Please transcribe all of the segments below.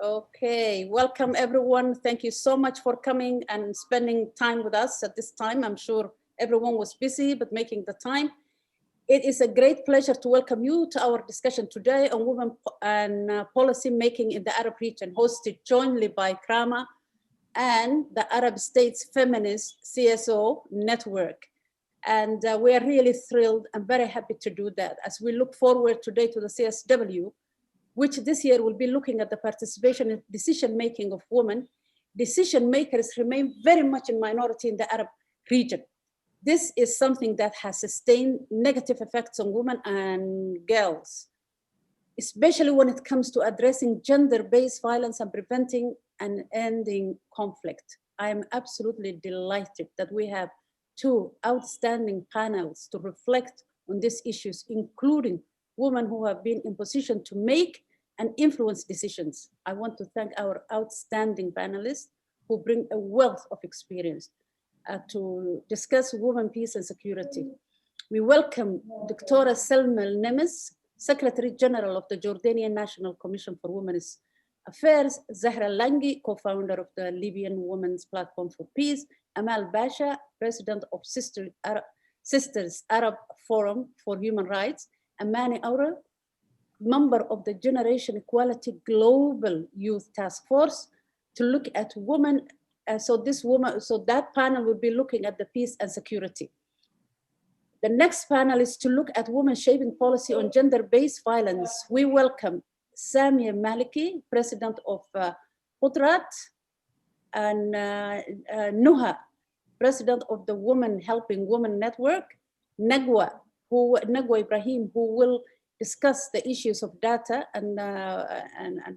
Okay, welcome everyone. Thank you so much for coming and spending time with us at this time. I'm sure everyone was busy, but making the time. It is a great pleasure to welcome you to our discussion today on women and policy making in the Arab region, hosted jointly by Karama and the Arab States Feminist CSO network. And we are really thrilled and very happy to do that as we look forward today to the CSW, which this year will be looking at the participation in decision-making of women. Decision makers remain very much in minority in the Arab region. This is something that has sustained negative effects on women and girls, especially when it comes to addressing gender-based violence and preventing and ending conflict. I am absolutely delighted that we have two outstanding panels to reflect on these issues, including women who have been in position to make and influence decisions. I want to thank our outstanding panelists who bring a wealth of experience to discuss women, peace, and security. We welcome Dr. Selma Nemes, Secretary General of the Jordanian National Commission for Women's Affairs, Zahra Langi, co-founder of the Libyan Women's Platform for Peace, Amal Basha, President of Sisters Arab Forum for Human Rights, Amani Aura, member of the Generation Equality Global Youth Task Force, to look at women. So that panel will be looking at the peace and security. The next panel is to look at women shaping policy on gender-based violence. We welcome Samia Maliki, President of Qudrat, and Nuha, President of the Women Helping Women Network, Nagwa Ibrahim, who will discuss the issues of data and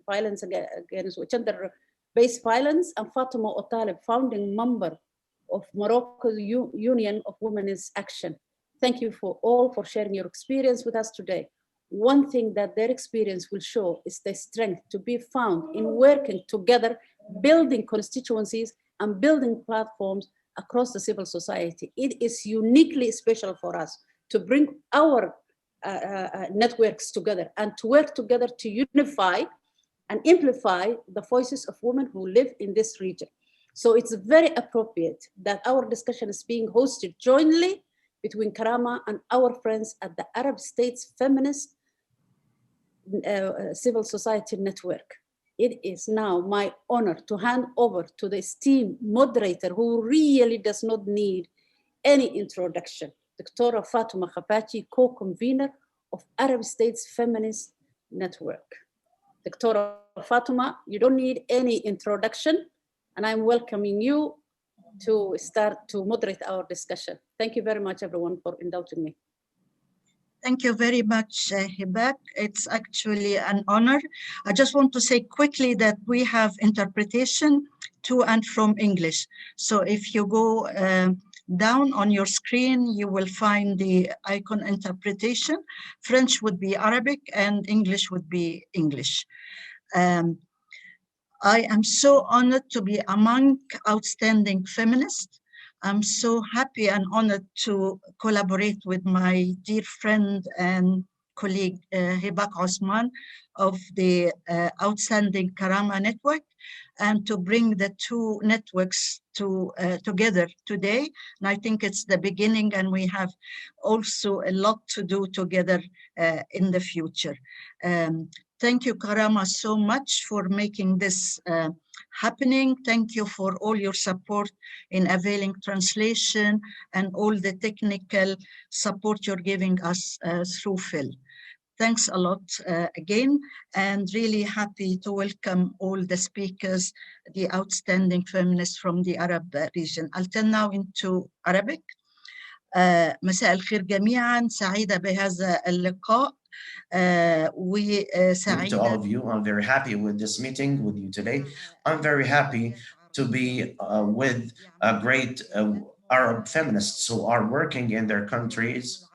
violence against gender-based violence, and Fatima Otaleb, founding member of Morocco's Union of Women's Action. Thank you all for sharing your experience with us today. One thing that their experience will show is the strength to be found in working together, building constituencies and building platforms across the civil society. It is uniquely special for us to bring our networks together and to work together to unify and amplify the voices of women who live in this region. So it's very appropriate that our discussion is being hosted jointly between Karama and our friends at the Arab States Feminist Civil Society Network. It is now my honor to hand over to the esteemed moderator who really does not need any introduction, Dr. Fatima Khapachi, co-convener of Arab States Feminist Network. Dr. Fatima, you don't need any introduction, and I'm welcoming you to start to moderate our discussion. Thank you very much, everyone, for indulging me. Thank you very much, Hibak. It's actually an honor. I just want to say quickly that we have interpretation to and from English. So if you go down on your screen, you will find the icon interpretation. French would be Arabic and English would be English. I am so honored to be among outstanding feminists. I'm so happy and honored to collaborate with my dear friend and colleague Hibak Osman of the outstanding Karama network, and to bring the two networks together today. And I think it's the beginning, and we have also a lot to do together in the future. Thank you, Karama, so much for making this happening. Thank you for all your support in availing translation and all the technical support you're giving us through Phil. Thanks a lot again, and really happy to welcome all the speakers, the outstanding feminists from the Arab region. I'll turn now into Arabic. مساء الخير جميعا، سعيدة بهذا اللقاء. To all of you, I'm very happy with this meeting with you today. I'm very happy to be with great Arab feminists who are working in their countries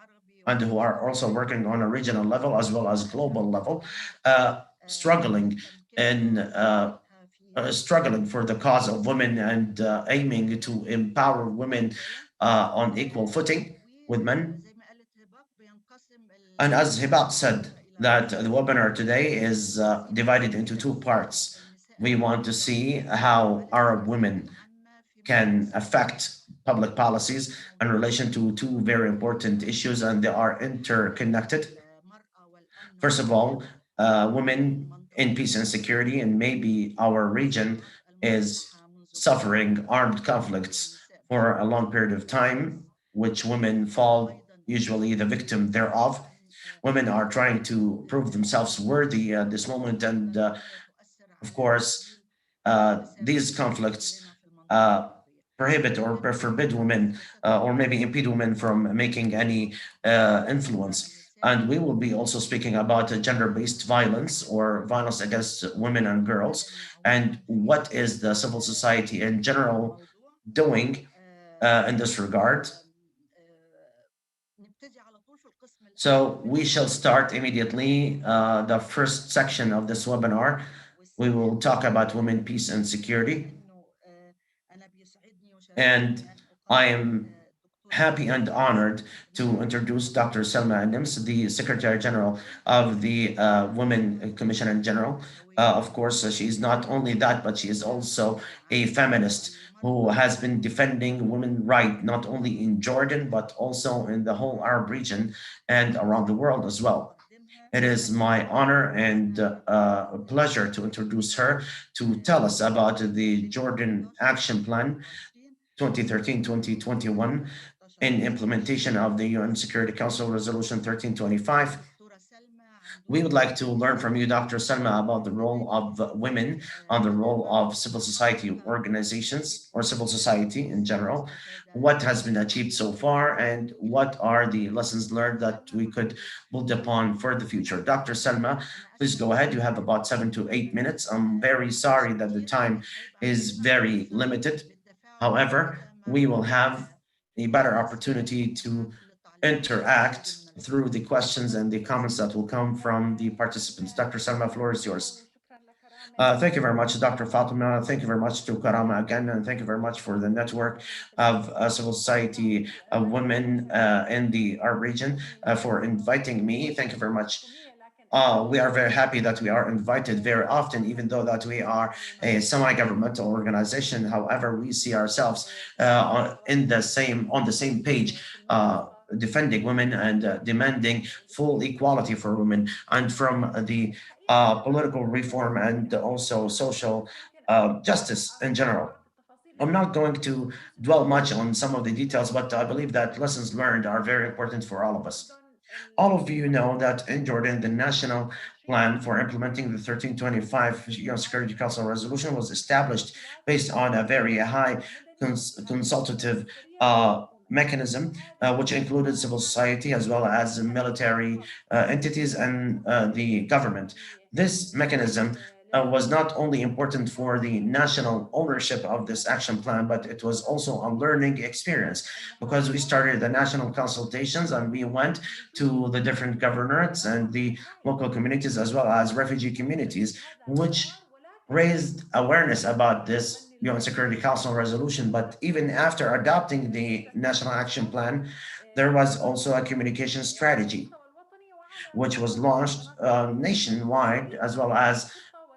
and who are also working on a regional level as well as global level, struggling for the cause of women and aiming to empower women on equal footing with men. And as Hibak said, that the webinar today is divided into two parts. We want to see how Arab women can affect public policies in relation to two very important issues, and they are interconnected. First of all, women in peace and security, and maybe our region is suffering armed conflicts for a long period of time, which women fall usually the victim thereof. Women are trying to prove themselves worthy at this moment, and of course, these conflicts uh, prohibit or forbid women or maybe impede women from making any influence. And we will be also speaking about gender-based violence or violence against women and girls, and what is the civil society in general doing in this regard. So we shall start immediately the first section of this webinar. We will talk about women, peace, and security. And I am happy and honored to introduce Dr. Selma Nims, the Secretary General of the Women Commission in General. Of course, she is not only that, but she is also a feminist who has been defending women's rights not only in Jordan, but also in the whole Arab region and around the world as well. It is my honor and pleasure to introduce her to tell us about the Jordan Action Plan 2013-2021 in implementation of the UN Security Council Resolution 1325. We would like to learn from you, Dr. Salma, about the role of women on the role of civil society organizations or civil society in general, what has been achieved so far, and what are the lessons learned that we could build upon for the future. Dr. Salma, please go ahead. You have about 7 to 8 minutes. I'm very sorry that the time is very limited. However, we will have a better opportunity to interact through the questions and the comments that will come from the participants. Dr. Salma, floor is yours. Thank you very much, Dr. Fatima. Thank you very much to Karama again, and thank you very much for the network of civil society women in our region for inviting me. Thank you very much. We are very happy that we are invited very often, even though that we are a semi-governmental organization. However, we see ourselves on the same page, defending women and demanding full equality for women, and from the political reform and also social justice in general. I'm not going to dwell much on some of the details, but I believe that lessons learned are very important for all of us. All of you know that in Jordan, the national plan for implementing the 1325 UN Security Council resolution was established based on a very high consultative mechanism, which included civil society as well as military entities and the government. This mechanism was not only important for the national ownership of this action plan, but it was also a learning experience because we started the national consultations and we went to the different governorates and the local communities as well as refugee communities, which raised awareness about this UN Security Council resolution. But even after adopting the National Action Plan, there was also a communication strategy, which was launched nationwide as well as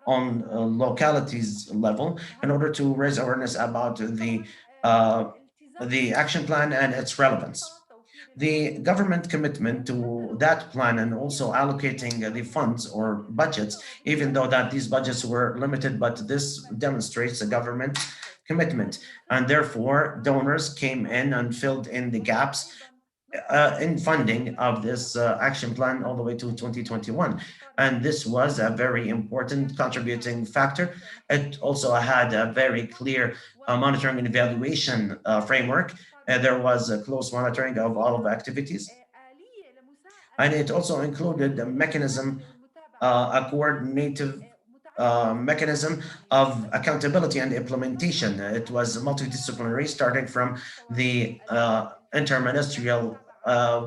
on localities level in order to raise awareness about uh, the action plan and its relevance. The government commitment to that plan and also allocating the funds or budgets, even though that these budgets were limited, but this demonstrates the government commitment. And therefore, donors came in and filled in the gaps in funding of this action plan all the way to 2021. And this was a very important contributing factor. It also had a very clear monitoring and evaluation framework. There was a close monitoring of all of the activities. And it also included a mechanism, a coordinative mechanism of accountability and implementation. It was multidisciplinary, starting from the interministerial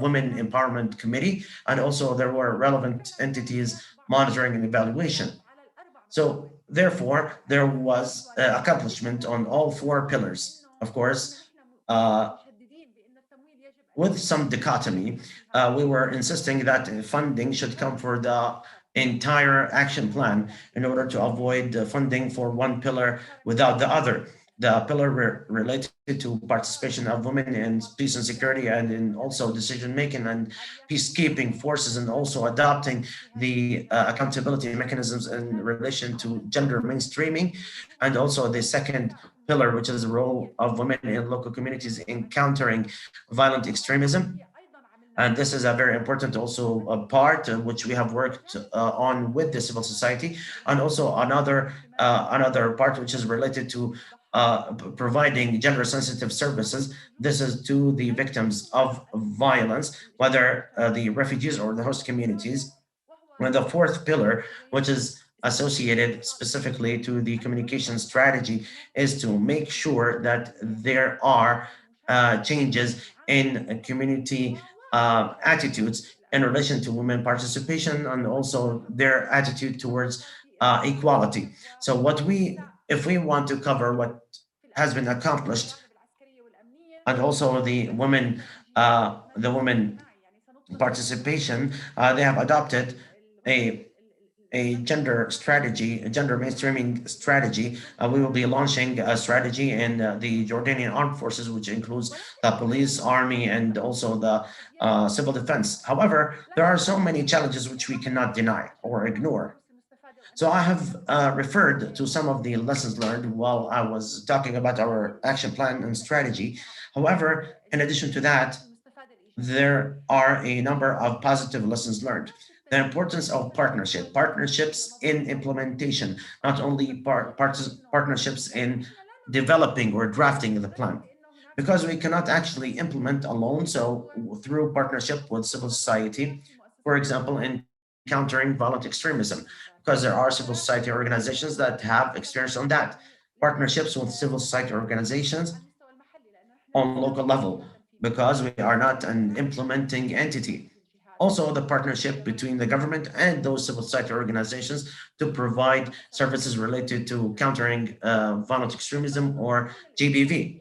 Women Empowerment Committee, and also there were relevant entities monitoring and evaluation. So therefore, there was accomplishment on all four pillars. Of course, uh, with some dichotomy, we were insisting that funding should come for the entire action plan in order to avoid funding for one pillar without the other. The pillar related to participation of women in peace and security and in also decision making and peacekeeping forces, and also adopting the accountability mechanisms in relation to gender mainstreaming, and also the second pillar, which is the role of women in local communities in countering violent extremism. And this is a very important also a part which we have worked on with the civil society, and also another part which is related to providing gender sensitive services. This is to the victims of violence, whether the refugees or the host communities. And the fourth pillar, which is associated specifically to the communication strategy, is to make sure that there are changes in community attitudes in relation to women participation, and also their attitude towards equality. So if we want to cover what has been accomplished, and also the women participation, they have adopted a gender strategy, a gender mainstreaming strategy. We will be launching a strategy in the Jordanian armed forces, which includes the police, army, and also the civil defense. However, there are so many challenges which we cannot deny or ignore. So I have referred to some of the lessons learned while I was talking about our action plan and strategy. However, in addition to that, there are a number of positive lessons learned. The importance of partnerships in implementation, not only partnerships in developing or drafting the plan, because we cannot actually implement alone. So through partnership with civil society, for example, in countering violent extremism, because there are civil society organizations that have experience on that. Partnerships with civil society organizations on local level, because we are not an implementing entity. Also, the partnership between the government and those civil society organizations to provide services related to countering violent extremism or GBV.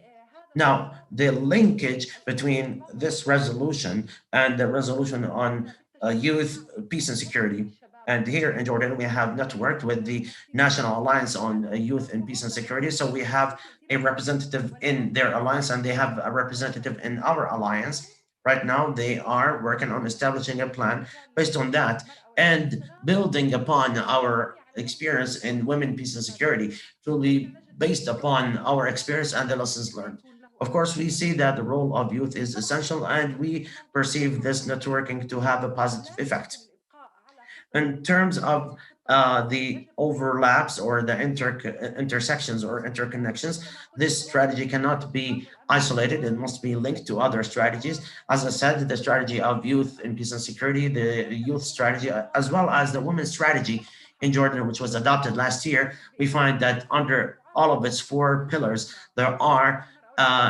Now, the linkage between this resolution and the resolution on youth, peace, and security. And here in Jordan, we have networked with the National Alliance on Youth and Peace and Security. So we have a representative in their alliance, and they have a representative in our alliance. Right now, they are working on establishing a plan based on that and building upon our experience in women, peace, and security, truly based upon our experience and the lessons learned. Of course, we see that the role of youth is essential, and we perceive this networking to have a positive effect. In terms of the overlaps or the intersections or interconnections, this strategy cannot be isolated. It must be linked to other strategies. As I said, the strategy of youth in peace and security, the youth strategy, as well as the women's strategy in Jordan, which was adopted last year, we find that under all of its four pillars, there are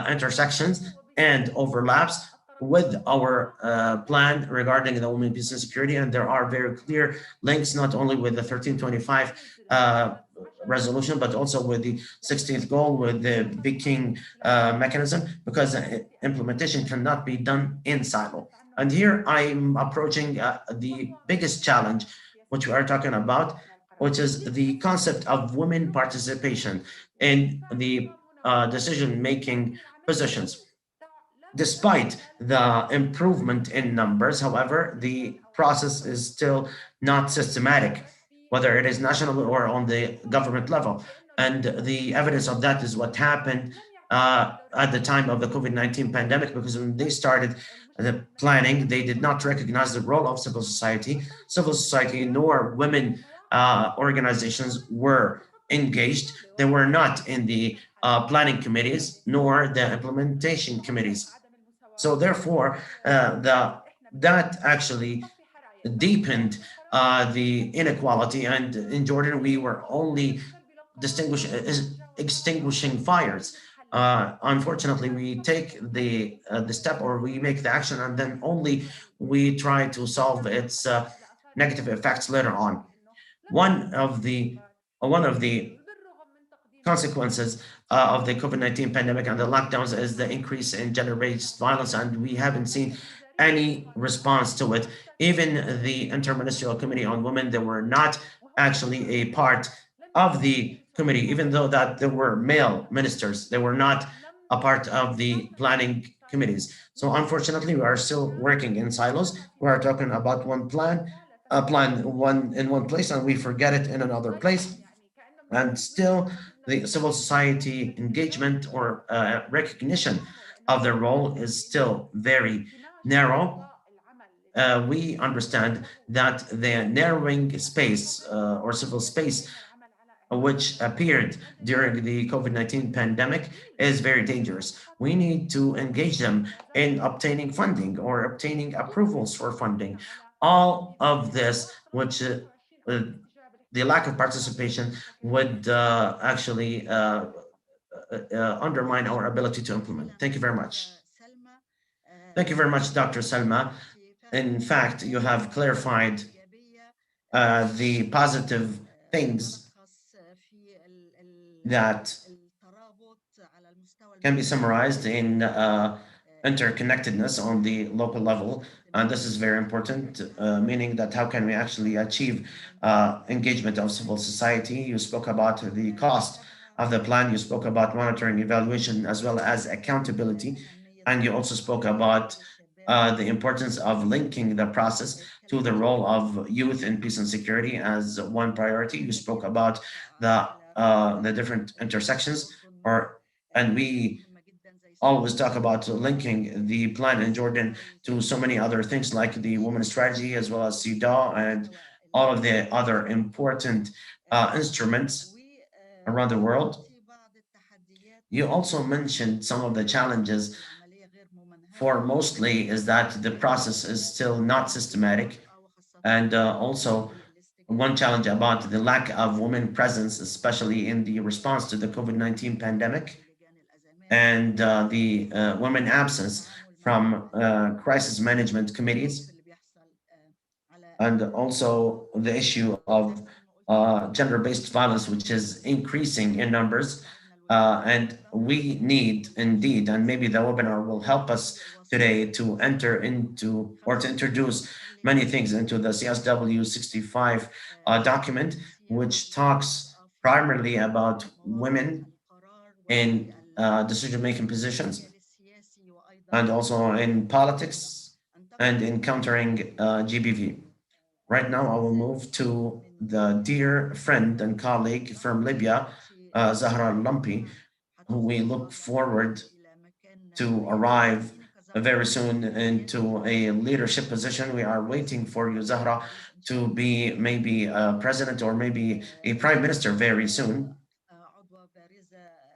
intersections and overlaps with our plan regarding the women, peace, and security. And there are very clear links, not only with the 1325 resolution, but also with the 16th goal, with the Peking mechanism, because implementation cannot be done in silo. And here I'm approaching the biggest challenge, which we are talking about, which is the concept of women participation in the decision-making positions. Despite the improvement in numbers, however, the process is still not systematic, whether it is national or on the government level. And the evidence of that is what happened at the time of the COVID-19 pandemic, because when they started the planning, they did not recognize the role of civil society. Civil society nor women organizations were engaged. They were not in the planning committees nor the implementation committees. So therefore, that actually deepened the inequality. And in Jordan, we were only extinguishing fires. Unfortunately, we take the step, or we make the action, and then only we try to solve its negative effects later on. One of the one of the consequences of the COVID-19 pandemic and the lockdowns is the increase in gender-based violence, and we haven't seen any response to it. Even the Interministerial Committee on Women, they were not actually a part of the committee, even though that there were male ministers, they were not a part of the planning committees. So unfortunately, we are still working in silos. We are talking about one plan, a plan one in one place, and we forget it in another place. And still, the civil society engagement or recognition of their role is still very narrow. We understand that the narrowing space or civil space which appeared during the COVID-19 pandemic is very dangerous. We need to engage them in obtaining funding or obtaining approvals for funding. All of this, which uh, the lack of participation would actually undermine our ability to implement. Thank you very much. Thank you very much, Dr. Salma. In fact, you have clarified the positive things that can be summarized in interconnectedness on the local level. And this is very important, meaning that how can we actually achieve engagement of civil society? You spoke about the cost of the plan, you spoke about monitoring, evaluation, as well as accountability. And you also spoke about the importance of linking the process to the role of youth in peace and security as one priority. You spoke about the different intersections, or and we always talk about linking the plan in Jordan to so many other things like the women's strategy as well as CEDAW and all of the other important instruments around the world. You also mentioned some of the challenges. For mostly is that the process is still not systematic, and also one challenge about the lack of women presence, especially in the response to the COVID-19 pandemic, and the women absence from crisis management committees, and also the issue of gender-based violence, which is increasing in numbers. And we need indeed, and maybe the webinar will help us today to enter into or to introduce many things into the CSW65 document, which talks primarily about women in decision-making positions and also in politics and in countering GBV. Right now, I will move to the dear friend and colleague from Libya, Zahra Lampi, who we look forward to arrive very soon into a leadership position. We are waiting for you, Zahra, to be maybe a president or maybe a prime minister very soon.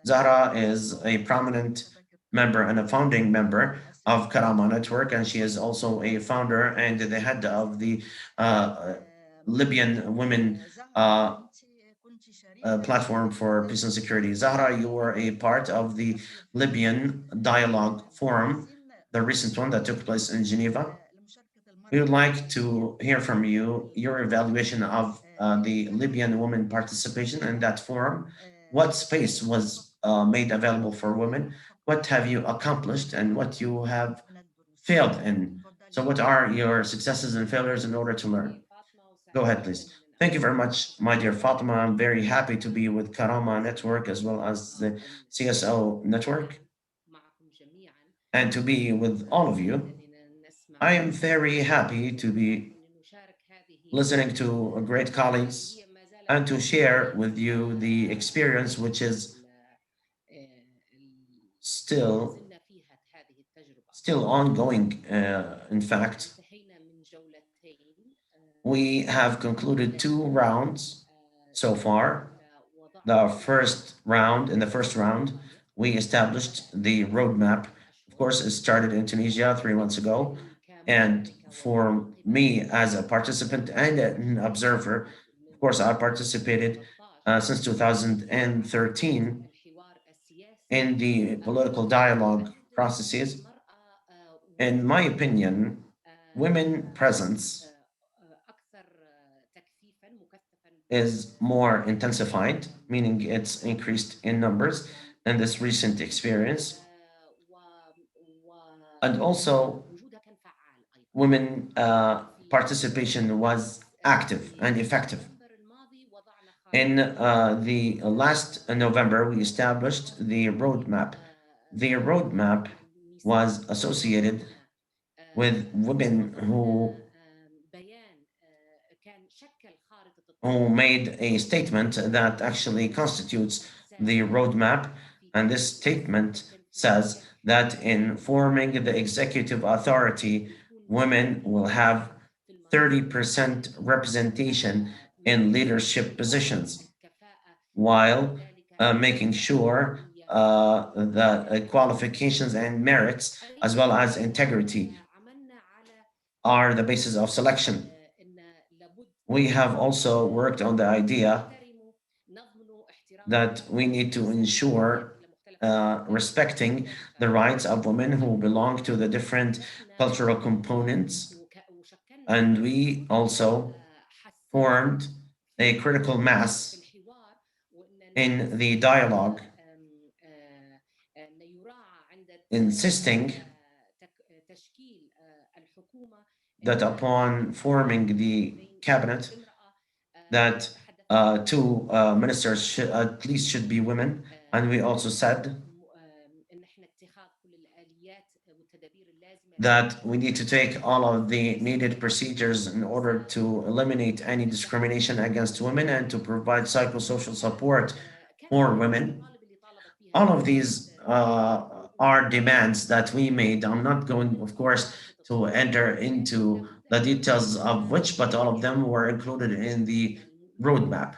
Zahra is a prominent member and a founding member of Karama Network, and she is also a founder and the head of the uh, Libyan Women platform for peace and security. Zahra, you were a part of the Libyan Dialogue Forum, the recent one that took place in Geneva. We would like to hear from you your evaluation of the Libyan women participation in that forum. What space was made available for women? What have you accomplished and what you have failed in? So, what are your successes and failures in order to learn? Go ahead, please. Thank you very much, my dear Fatima. I'm very happy to be with Karama Network as well as the CSO Network and to be with all of you. I am very happy to be listening to great colleagues and to share with you the experience which is still still ongoing. In fact, we have concluded two rounds so far. In the first round, we established the roadmap. Of course, it started in Tunisia 3 months ago. And for me as a participant and an observer, of course, I participated since 2013 in the political dialogue processes. In my opinion, women presence is more intensified, meaning it's increased in numbers in this recent experience. And also, women participation was active and effective. In the last November, we established the roadmap. The roadmap was associated with women who made a statement that actually constitutes the roadmap. And this statement says that in forming the executive authority, women will have 30% representation in leadership positions, while making sure that qualifications and merits, as well as integrity, are the basis of selection. We have also worked on the idea that we need to ensure respecting the rights of women who belong to the different cultural components. And we also formed a critical mass in the dialogue, insisting that upon forming the cabinet, that two ministers should, at least should be women. And we also said that we need to take all of the needed procedures in order to eliminate any discrimination against women and to provide psychosocial support for women. All of these are demands that we made. I'm not going, of course, to enter into the details of which, but all of them were included in the roadmap.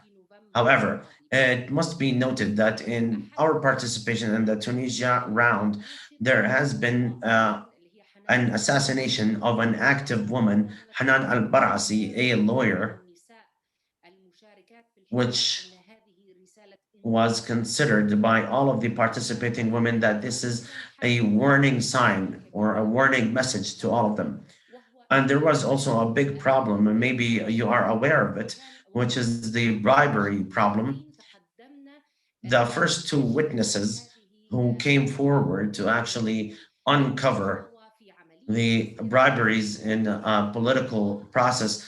However, it must be noted that in our participation in the Tunisia round, there has been an assassination of an active woman, Hanan al Barasi, a lawyer, which was considered by all of the participating women that this is a warning sign or a warning message to all of them. And there was also a big problem, and maybe you are aware of it, which is the bribery problem. The first two witnesses who came forward to actually uncover the briberies in a political process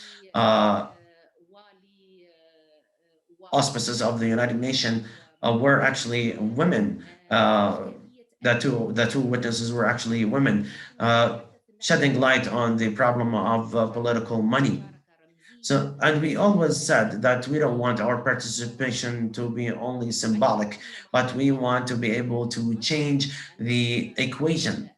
auspices of the United Nations were actually women. The two witnesses were actually women, shedding light on the problem of political money. So, and we always said that we don't want our participation to be only symbolic, but we want to be able to change the equation.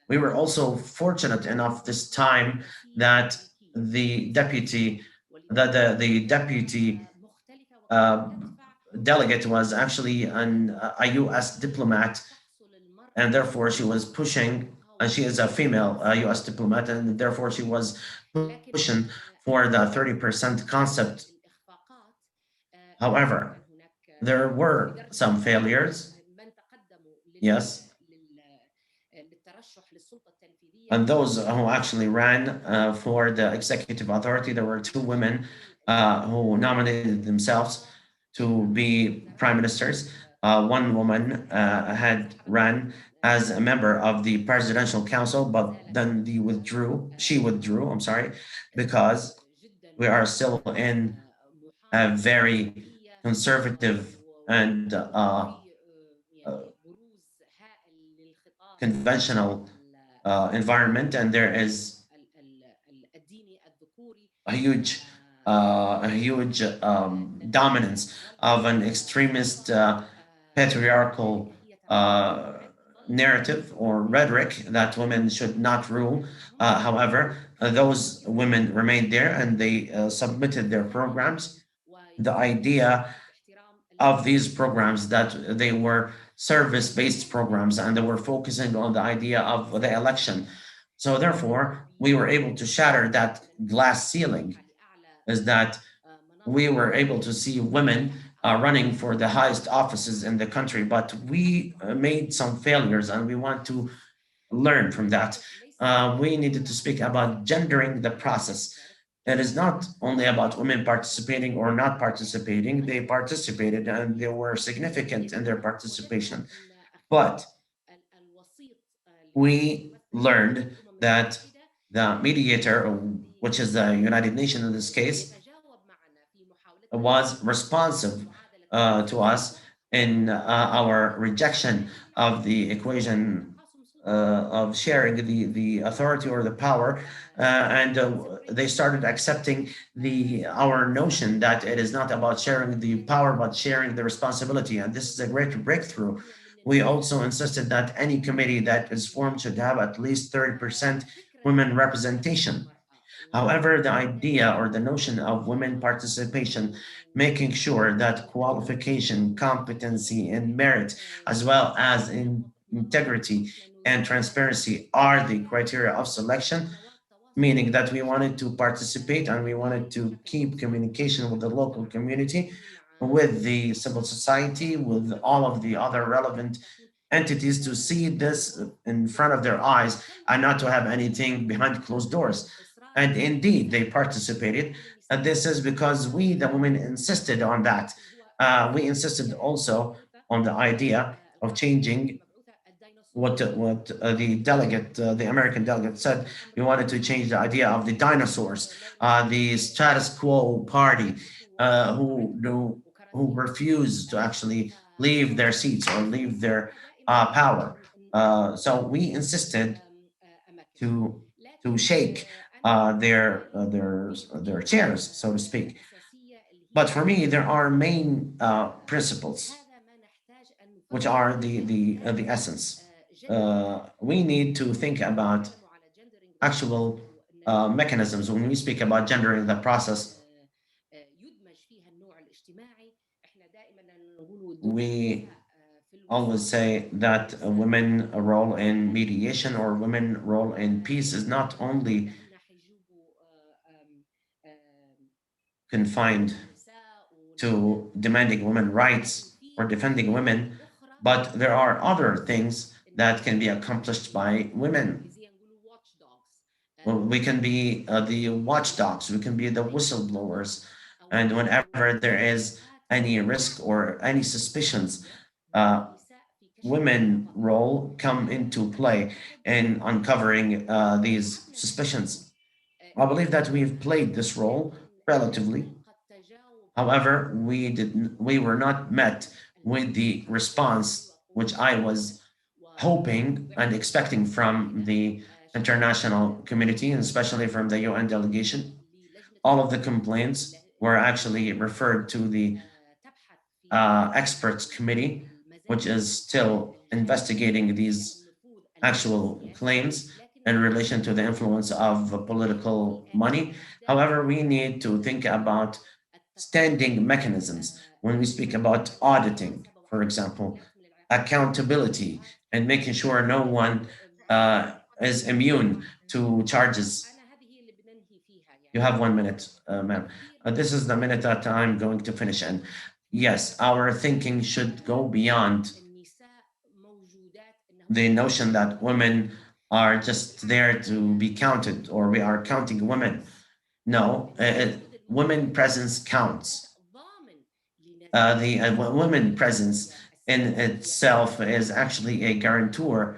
We were also fortunate enough this time that the deputy, the deputy uh, delegate was actually a U.S. diplomat, and therefore she was pushing. And she is a female U.S. diplomat, and therefore she was pushing for the 30% concept. However, there were some failures, yes, and those who actually ran for the executive authority, there were two women who nominated themselves to be prime ministers. One woman had ran as a member of the presidential council, but then she withdrew, I'm sorry, because we are still in a very conservative and conventional environment, and there is a huge dominance of an extremist patriarchal narrative or rhetoric that women should not rule. However, those women remained there and they submitted their programs. The idea of these programs that they were service-based programs and they were focusing on the idea of the election. So therefore, we were able to shatter that glass ceiling, is that we were able to see women running for the highest offices in the country, but we made some failures and we want to learn from that. We needed to speak about gendering the process. It is not only about women participating or not participating, they participated and they were significant in their participation. But we learned that The mediator, which is the United Nations in this case, was responsive to us in our rejection of the equation of sharing the authority or the power, and they started accepting the our notion that it is not about sharing the power but sharing the responsibility, and this is a great breakthrough. We also insisted that any committee that is formed should have at least 30% women representation. However, the idea or the notion of women participation, making sure that qualification, competency, and merit, as well as in integrity and transparency, are the criteria of selection, meaning that we wanted to participate and we wanted to keep communication with the local community, with the civil society, with all of the other relevant entities to see this in front of their eyes and not to have anything behind closed doors. And indeed, they participated. And this is because we, the women, insisted on that. We insisted also on the idea of changing what the delegate, the American delegate said. We wanted to change the idea of the dinosaurs, the status quo party, who refuse to actually leave their seats or leave their power. So we insisted to shake their chairs, so to speak. But for me, there are main principles which are the essence. We need to think about actual mechanisms when we speak about gender in the process. We always say that a women role in mediation or women role in peace is not only confined to demanding women rights or defending women, but there are other things that can be accomplished by women. Well, we can be the watchdogs, we can be the whistleblowers, and whenever there is any risk or any suspicions, uh, women role come into play in uncovering these suspicions. I believe that we've played this role relatively. However, we were not met with the response which I was hoping and expecting from the international community, and especially from the UN delegation. All of the complaints were actually referred to the experts committee, which is still investigating these actual claims in relation to the influence of political money. However, we need to think about standing mechanisms when we speak about auditing, for example, accountability, and making sure no one is immune to charges. You have 1 minute, ma'am. This is the minute that I'm going to finish. And yes, our thinking should go beyond the notion that women are just there to be counted or we are counting women. No, women presence counts. The women presence in itself is actually a guarantor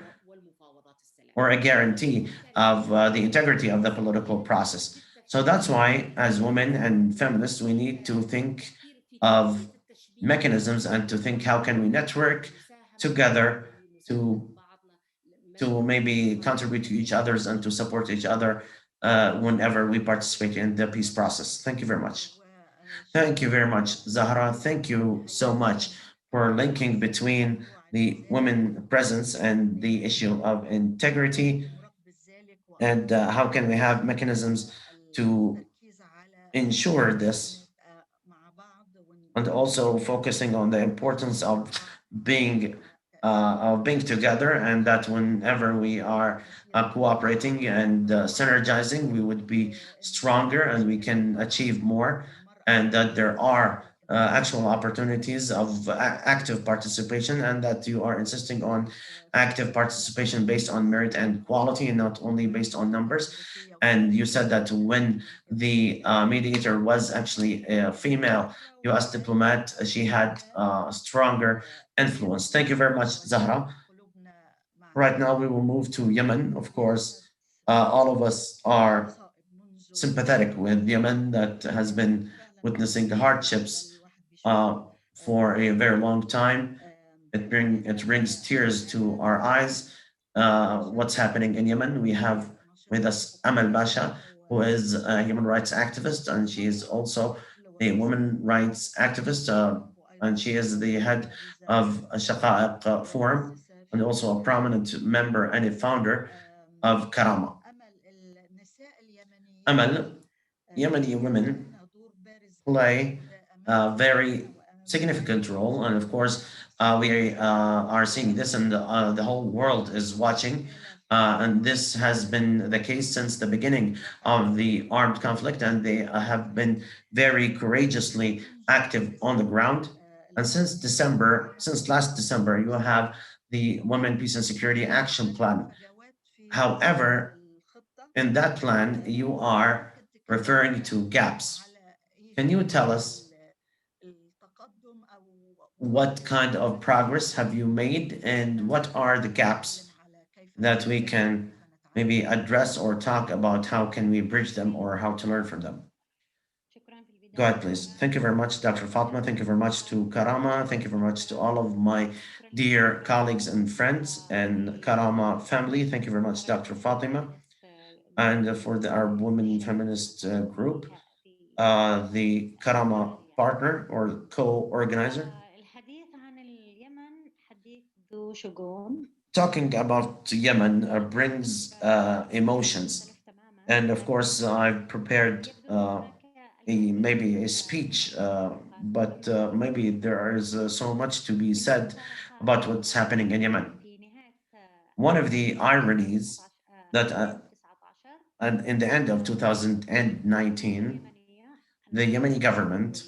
or a guarantee of the integrity of the political process. So that's why, as women and feminists, we need to think of mechanisms and to think how can we network together to maybe contribute to each others and to support each other whenever we participate in the peace process. Thank you very much. Thank you very much, Zahra. Thank you so much for linking between the women presence and the issue of integrity, and how can we have mechanisms to ensure this, and also focusing on the importance of being being together, and that whenever we are cooperating and synergizing, we would be stronger and we can achieve more, and that there are actual opportunities of active participation, and that you are insisting on active participation based on merit and quality and not only based on numbers. And you said that when the mediator was actually a female US diplomat, she had stronger influence. Thank you very much, Zahra. Right now, we will move to Yemen, of course. All of us are sympathetic with Yemen that has been witnessing hardships uh, for a very long time. It brings tears to our eyes. What's happening in Yemen? We have with us Amal Basha, who is a human rights activist, and she is also a women rights activist, and she is the head of a Shaqa'iq Forum, and also a prominent member and a founder of Karama. Amal, Yemeni women play a very significant role. And of course, we are seeing this, and the whole world is watching. And this has been the case since the beginning of the armed conflict, and they have been very courageously active on the ground. And since last December, you have the Women, Peace and Security Action Plan. However, in that plan, you are referring to gaps. Can you tell us what kind of progress have you made and what are the gaps that we can maybe address or talk about how can we bridge them or how to learn from them? Go ahead, please. Thank you very much, Dr. Fatma. Thank you very much to Karama. Thank you very much to all of my dear colleagues and friends and Karama family. Thank you very much, Dr. Fatima. And for our women feminist group, the Karama partner or co-organizer. Talking about Yemen brings emotions, and of course, I've prepared maybe a speech, but maybe there is so much to be said about what's happening in Yemen. One of the ironies that in the end of 2019, the Yemeni government,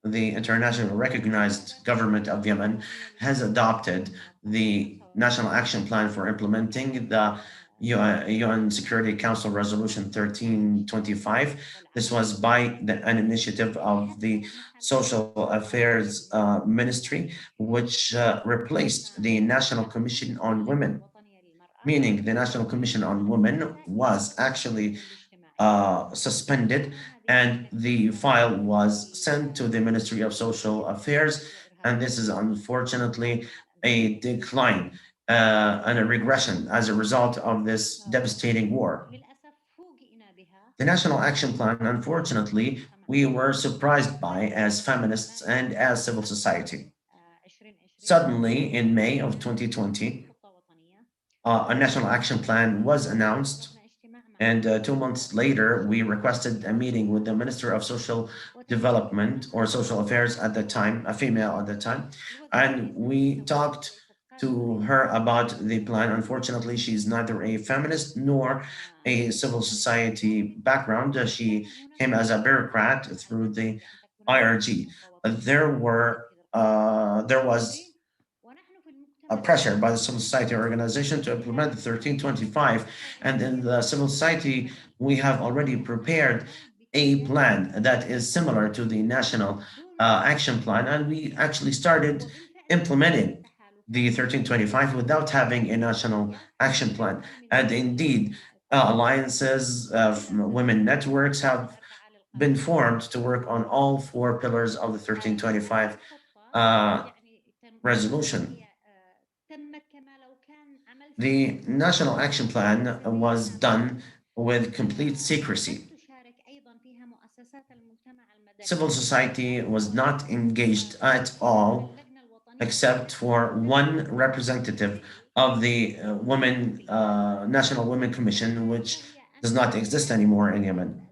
the international recognized government of Yemen, has adopted the National Action Plan for implementing the UN Security Council Resolution 1325. This was by an initiative of the Social Affairs Ministry, which replaced the National Commission on Women, meaning the National Commission on Women was actually suspended, and the file was sent to the Ministry of Social Affairs. And this is unfortunately a decline and a regression as a result of this devastating war. The National Action Plan, unfortunately, we were surprised by as feminists and as civil society. Suddenly, in May of 2020, a national action plan was announced. And 2 months later, we requested a meeting with the Minister of Social Development or Social Affairs at the time, a female at the time. And we talked to her about the plan. Unfortunately, she's neither a feminist nor a civil society background. She came as a bureaucrat through the IRG. There was a pressure by the civil society organization to implement the 1325. And in the civil society, we have already prepared a plan that is similar to the national action plan. And we actually started implementing the 1325 without having a national action plan. And indeed, alliances of women networks have been formed to work on all four pillars of the 1325 resolution. The National Action Plan was done with complete secrecy. Civil society was not engaged at all, except for one representative of the National Women Commission, which does not exist anymore in Yemen.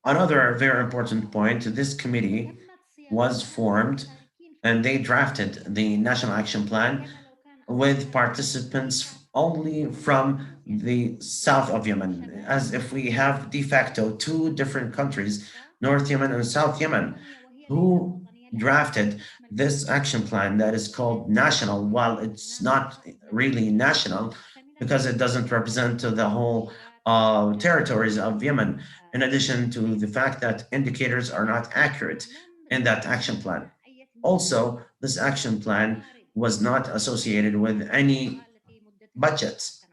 Another very important point, this committee was formed and they drafted the National Action Plan with participants only from the south of Yemen, as if we have de facto two different countries, North Yemen and South Yemen, who drafted this action plan that is called national, while it's not really national because it doesn't represent the whole territories of Yemen, in addition to the fact that indicators are not accurate in that action plan. Also, this action plan was not associated with any budgets.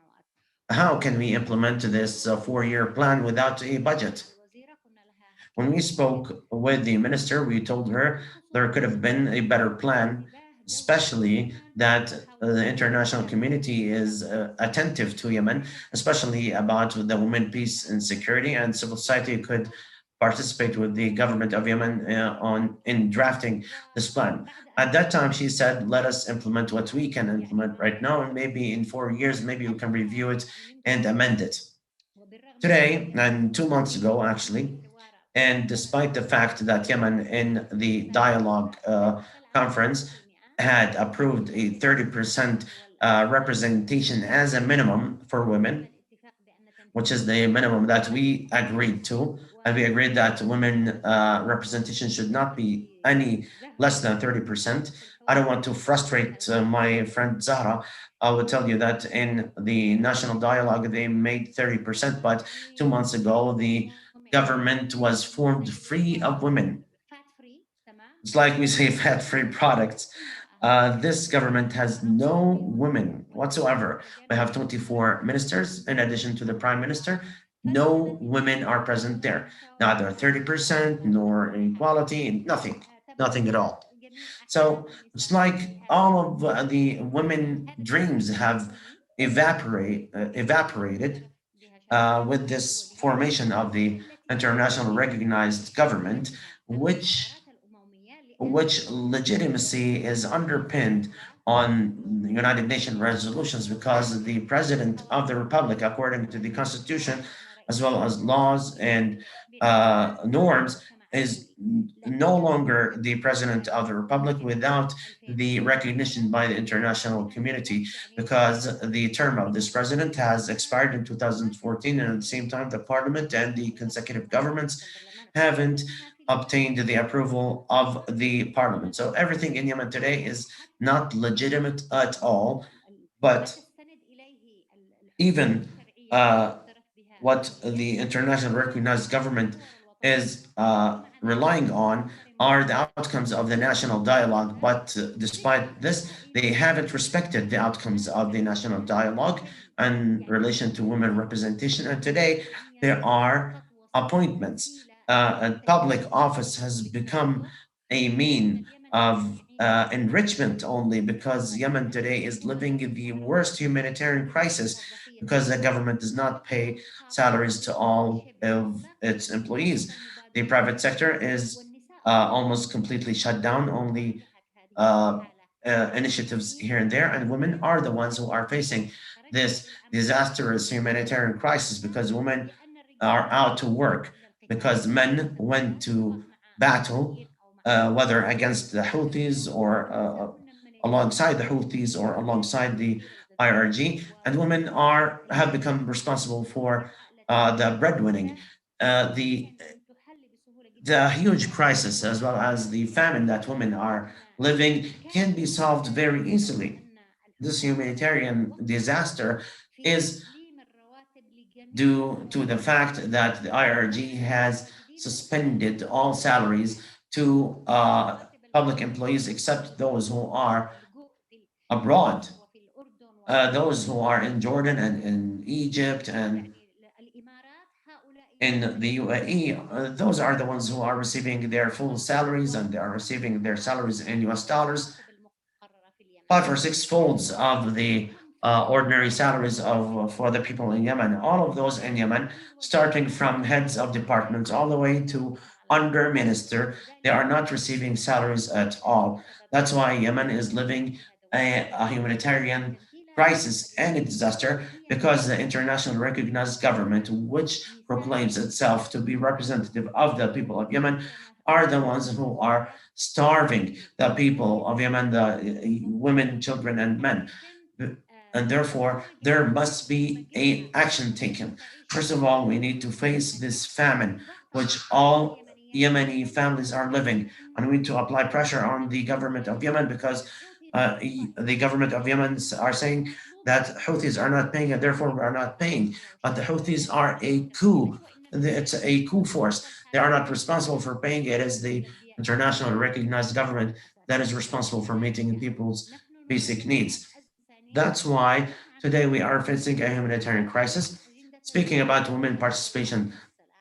how can we implement this 4-year plan without a budget? When we spoke with the minister, we told her there could have been a better plan, especially that the international community is attentive to Yemen, especially about the women, peace and security, and civil society could participate with the government of Yemen on in drafting this plan. At that time, she said, "Let us implement what we can implement right now, and maybe in 4 years, maybe we can review it and amend it." Today, and 2 months ago, actually, and despite the fact that Yemen in the dialogue conference had approved a 30% representation as a minimum for women, which is the minimum that we agreed to. And we agreed that women representation should not be any less than 30%. I don't want to frustrate my friend Zahra. I will tell you that in the national dialogue, they made 30%, but 2 months ago, the government was formed free of women. It's like we say fat free products. This government has no women whatsoever. We have 24 ministers in addition to the prime minister. No women are present there, neither 30% nor equality, nothing, nothing at all. So it's like all of the women dreams have evaporated with this formation of the international recognized government, which legitimacy is underpinned on the United Nations resolutions because the president of the republic, according to the constitution, as well as laws and norms, is no longer the president of the republic without the recognition by the international community because the term of this president has expired in 2014, and at the same time the parliament and the consecutive governments haven't obtained the approval of the parliament. So everything in Yemen today is not legitimate at all. But even what the international recognized government is relying on are the outcomes of the national dialogue. But despite this, they haven't respected the outcomes of the national dialogue in relation to women representation. And today, there are appointments. And public office has become a mean of enrichment only because Yemen today is living in the worst humanitarian crisis because the government does not pay salaries to all of its employees. The private sector is almost completely shut down, only uh, initiatives here and there, and women are the ones who are facing this disastrous humanitarian crisis because women are out to work, because men went to battle, whether against the Houthis or alongside the Houthis or alongside the IRG, and women are have become responsible for the breadwinning. The huge crisis as well as the famine that women are living can be solved very easily. This humanitarian disaster is due to the fact that the IRG has suspended all salaries to public employees except those who are abroad, those who are in Jordan and in Egypt and in the UAE. Those are the ones who are receiving their full salaries and they are receiving their salaries in US dollars, 5 or 6 folds of the ordinary salaries of for the people in Yemen. All of those in Yemen, starting from heads of departments all the way to under minister, they are not receiving salaries at all. That's why Yemen is living a humanitarian crisis and a disaster because the international recognized government, which proclaims itself to be representative of the people of Yemen, are the ones who are starving the people of Yemen, the women, children, and men. And therefore, there must be a action taken. First of all, we need to face this famine, which all Yemeni families are living, and we need to apply pressure on the government of Yemen because the government of Yemen are saying that Houthis are not paying, and therefore we are not paying. But the Houthis are a coup. It's a coup force. They are not responsible for paying. It is the international recognized government that is responsible for meeting people's basic needs. That's why Today, we are facing a humanitarian crisis. Speaking about women participation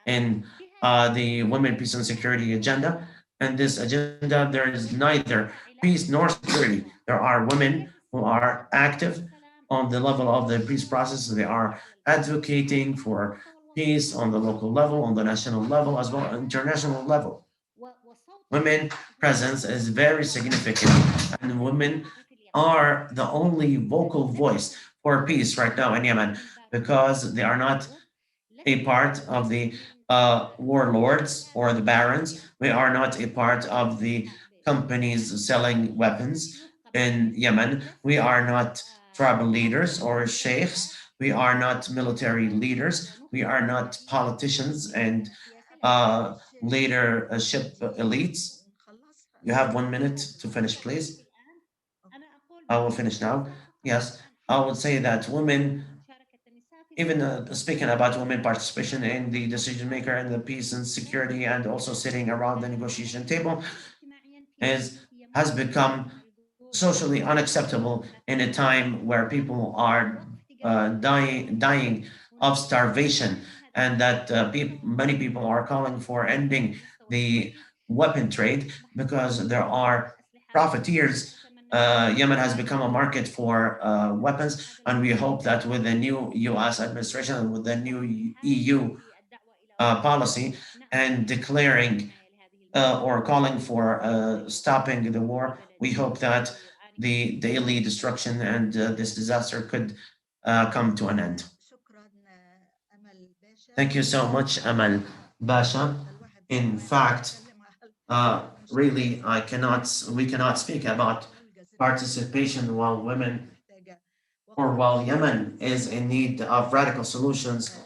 in the Women, Peace and Security agenda, and this agenda, there is neither peace nor security. There are women who are active on the level of the peace process. They are advocating for peace on the local level, on the national level, as well as international level. Women presence is very significant, and women are the only vocal voice for peace right now in Yemen because they are not a part of the warlords or the barons. We are not a part of the companies selling weapons in Yemen. We are not tribal leaders or sheikhs. We are not military leaders. We are not politicians and leadership elites. You have 1 minute to finish, please. I will finish now. Yes, I would say that women, even speaking about women participation in the decision maker and the peace and security, and also sitting around the negotiation table, is has become socially unacceptable in a time where people are dying of starvation, and that many people are calling for ending the weapon trade because there are profiteers. Yemen has become a market for weapons, and we hope that with the new U.S. administration and with the new EU policy and declaring or calling for stopping the war, we hope that the daily destruction and this disaster could come to an end. Thank you so much, Amal Basha. In fact, really, we cannot speak about participation while women or while Yemen is in need of radical solutions.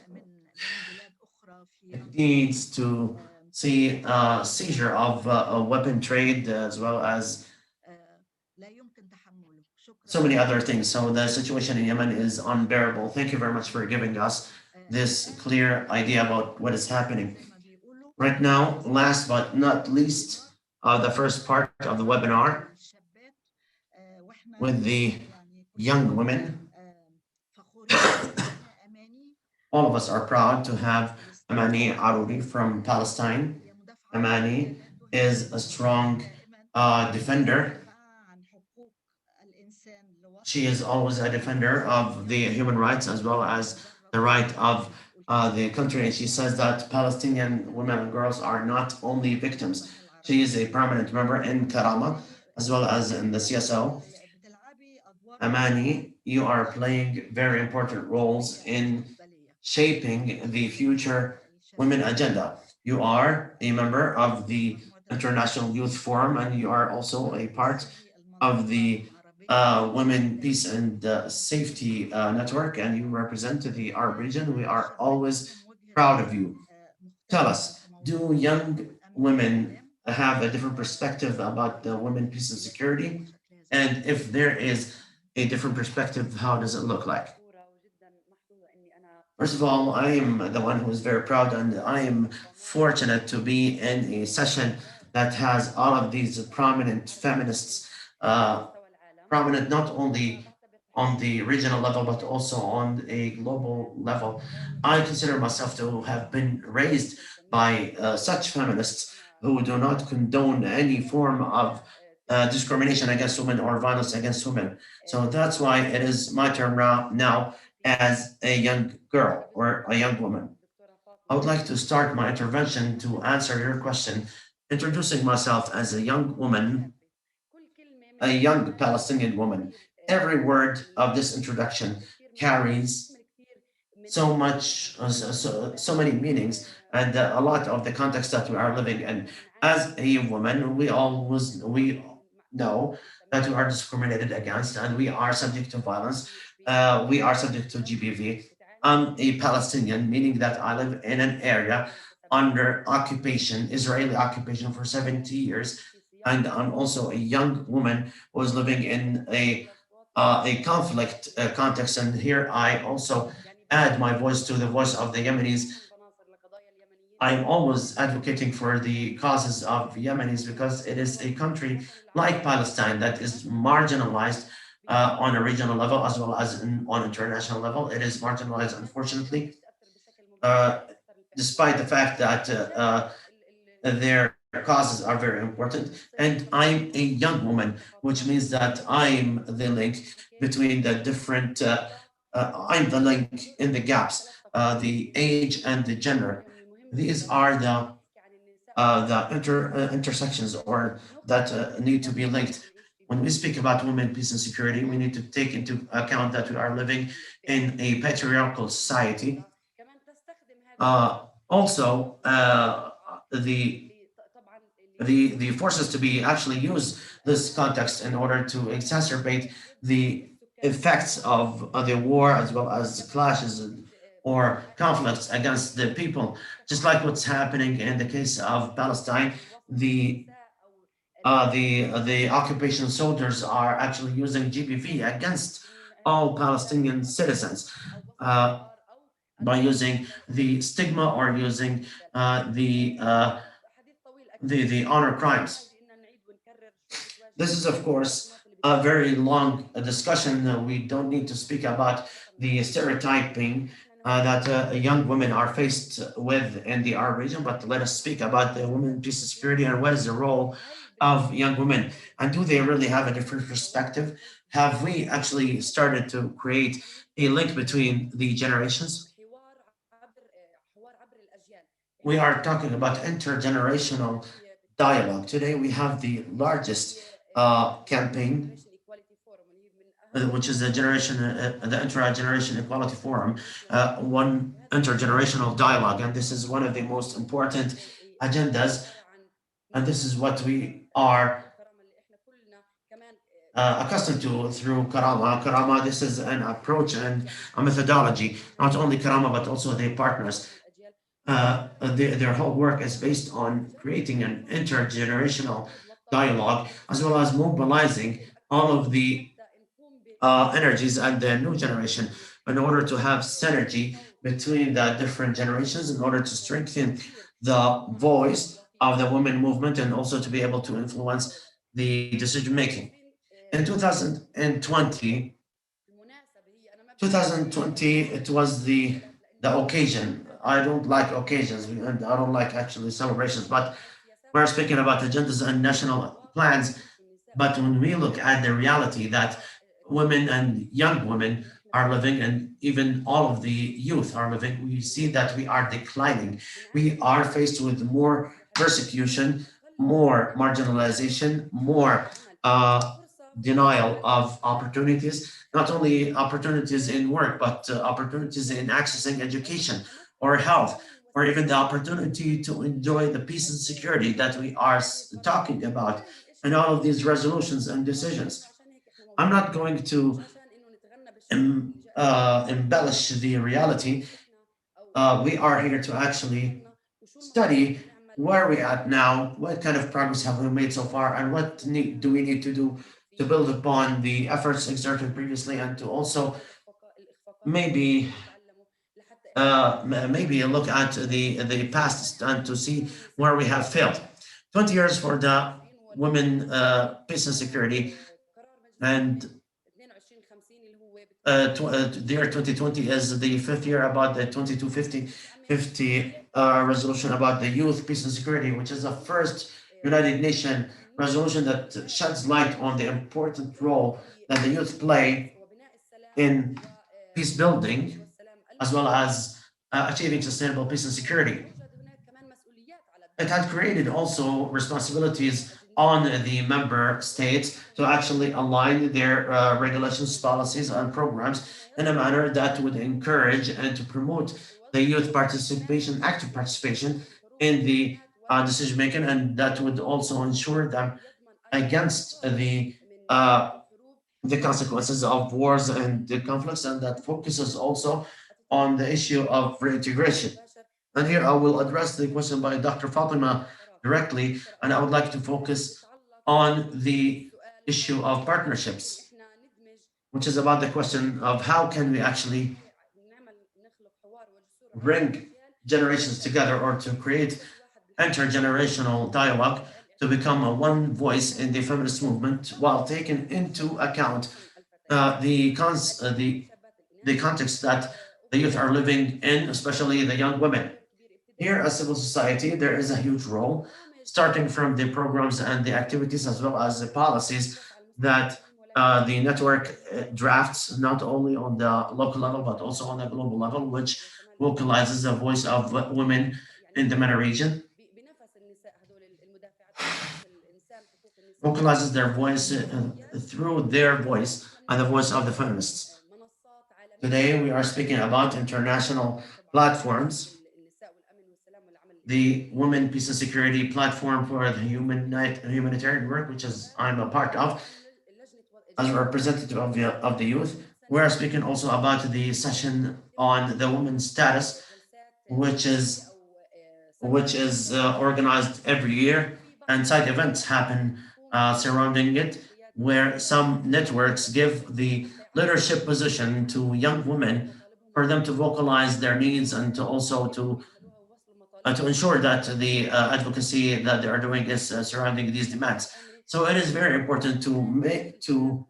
It needs to see seizure of weapon trade as well as so many other things. So the situation in Yemen is unbearable. Thank you very much for giving us this clear idea about what is happening. Right now, last but not least, the first part of the webinar with the young women. All of us are proud to have Amani Arouri from Palestine. Amani is a strong defender. She is always a defender of the human rights as well as the right of the country. And she says that Palestinian women and girls are not only victims. She is a permanent member in Karama as well as in the CSO. Amani, you are playing very important roles in shaping the future women agenda. You are a member of the International Youth Forum, and you are also a part of the Women Peace and Safety Network, and you represent the Arab region. We are always proud of you. Tell us, do young women have a different perspective about the women, peace, and security? And if there is a different perspective, how does it look like? First of all, I am the one who is very proud, and I am fortunate to be in a session that has all of these prominent feminists, prominent not only on the regional level, but also on a global level. I consider myself to have been raised by such feminists who do not condone any form of discrimination against women or violence against women. So that's why it is my turn now as a young girl or a young woman. I would like to start my intervention to answer your question, introducing myself as a young woman, a young Palestinian woman. Every word of this introduction carries so many meanings and a lot of the context that we are living in. As a woman, we know that we are discriminated against and we are subject to violence. We are subject to GBV. I'm a Palestinian, meaning that I live in an area under occupation, Israeli occupation for 70 years, and I'm also a young woman who is living in a conflict context. And here I also add my voice to the voice of the Yemenis. I'm always advocating for the causes of Yemenis because it is a country like Palestine that is marginalized on a regional level as well as on international level. It is marginalized, unfortunately, despite the fact that their causes are very important. And I'm a young woman, which means that I'm the link between the different, I'm the link in the gaps, the age and the gender. These are the intersections or that need to be linked. When we speak about women, peace, and security, we need to take into account that we are living in a patriarchal society. Also, the forces to be actually use this context in order to exacerbate the effects of the war as well as clashes or conflicts against the people, just like what's happening in the case of Palestine. The occupation soldiers are actually using GBV against all Palestinian citizens by using the stigma or using the honor crimes. This is, of course, a very long discussion. We don't need to speak about the stereotyping that young women are faced with in the Arab region, but let us speak about the women, peace, and security, and what is the role of young women, and do they really have a different perspective? Have we actually started to create a link between the generations? We are talking about intergenerational dialogue. Today, we have the largest campaign, which is the Intergeneration Equality Forum, one intergenerational dialogue. And this is one of the most important agendas. And this is what we are accustomed to through Karama. Karama, this is an approach and a methodology, not only Karama, but also their partners. Their whole work is based on creating an intergenerational dialogue, as well as mobilizing all of the energies and the new generation in order to have synergy between the different generations in order to strengthen the voice of the women movement and also to be able to influence the decision making. In 2020, it was the occasion. I don't like occasions and I don't like actually celebrations, but we're speaking about agendas and national plans. But when we look at the reality that women and young women are living, and even all of the youth are living, we see that we are declining. We are faced with more persecution, more marginalization, more denial of opportunities, not only opportunities in work, but opportunities in accessing education or health, or even the opportunity to enjoy the peace and security that we are talking about, and all of these resolutions and decisions. I'm not going to embellish the reality. We are here to actually study where are we at now, what kind of progress have we made so far, and what do we need to do to build upon the efforts exerted previously, and to also maybe maybe look at the past and to see where we have failed. 20 years for the women, peace and security, and the year 2020 is the fifth year about the 2250 resolution about the youth, peace and security, which is the first United Nations resolution that sheds light on the important role that the youth play in peace building, as well as achieving sustainable peace and security. It had created also responsibilities on the member states to actually align their regulations, policies, and programs in a manner that would encourage and to promote the youth participation, active participation in the decision making, and that would also ensure them against the consequences of wars and the conflicts, and that focuses also on the issue of reintegration. And here I will address the question by Dr. Fatima directly, and I would like to focus on the issue of partnerships, which is about the question of how can we actually bring generations together or to create intergenerational dialogue to become a one voice in the feminist movement while taking into account the context that the youth are living in, especially the young women. Here as civil society, there is a huge role, starting from the programs and the activities as well as the policies that the network drafts, not only on the local level, but also on the global level, which vocalizes the voice of women in the MENA region, vocalizes their voice through their voice and the voice of the feminists. Today, we are speaking about international platforms, the Women Peace and Security Platform for the Humanitarian Work, which is I'm a part of as a representative of the youth. We are speaking also about the session on the women's status, which is organized every year, and side events happen surrounding it, where some networks give the leadership position to young women for them to vocalize their needs and to also to ensure that the advocacy that they are doing is surrounding these demands. So it is very important to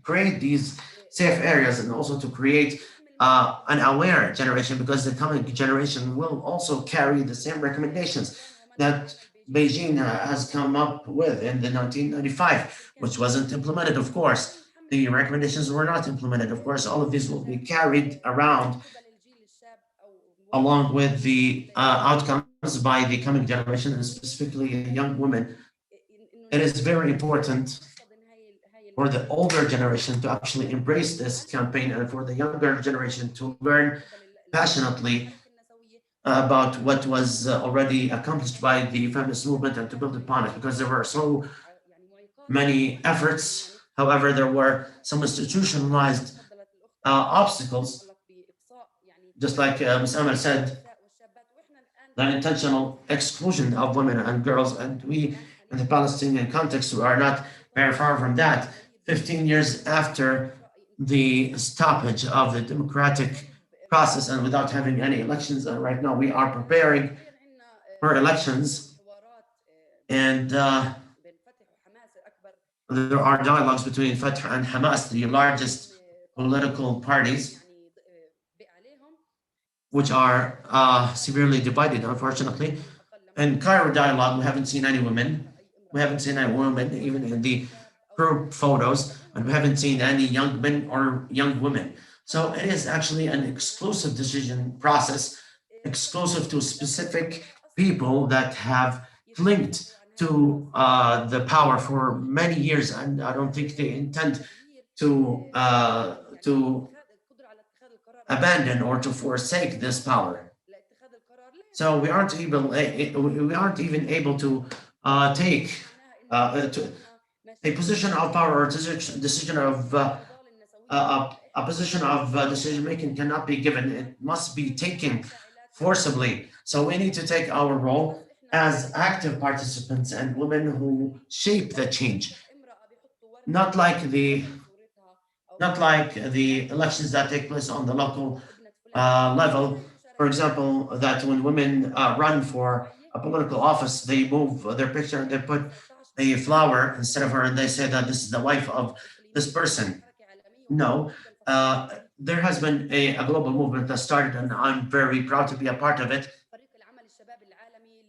create these safe areas and also to create an aware generation, because the coming generation will also carry the same recommendations that Beijing has come up with in the 1995, which wasn't implemented, of course. The recommendations were not implemented. Of course, all of these will be carried around along with the outcomes by the coming generation, and specifically the young women. It is very important for the older generation to actually embrace this campaign and for the younger generation to learn passionately about what was already accomplished by the feminist movement and to build upon it, because there were so many efforts. However, there were some institutionalized obstacles, just like Ms. Amal said, the unintentional exclusion of women and girls. And we, in the Palestinian context, we are not very far from that. 15 years after the stoppage of the democratic process and without having any elections, and right now we are preparing for elections. And there are dialogues between Fatah and Hamas, the largest political parties, which are severely divided, unfortunately. In Cairo dialogue, we haven't seen any women. We haven't seen any women, even in the group photos, and we haven't seen any young men or young women. So it is actually an exclusive decision process, exclusive to specific people that have linked to the power for many years, and I don't think they intend to abandon or to forsake this power. So we aren't even able to take a position of power or decision of a position of decision making cannot be given. It must be taken forcibly. So we need to take our role as active participants and women who shape the change, not like the not like the elections that take place on the local level. For example, that when women run for a political office, they move their picture and they put a flower instead of her, and they say that this is the wife of this person. No, there has been a global movement that started, and I'm very proud to be a part of it.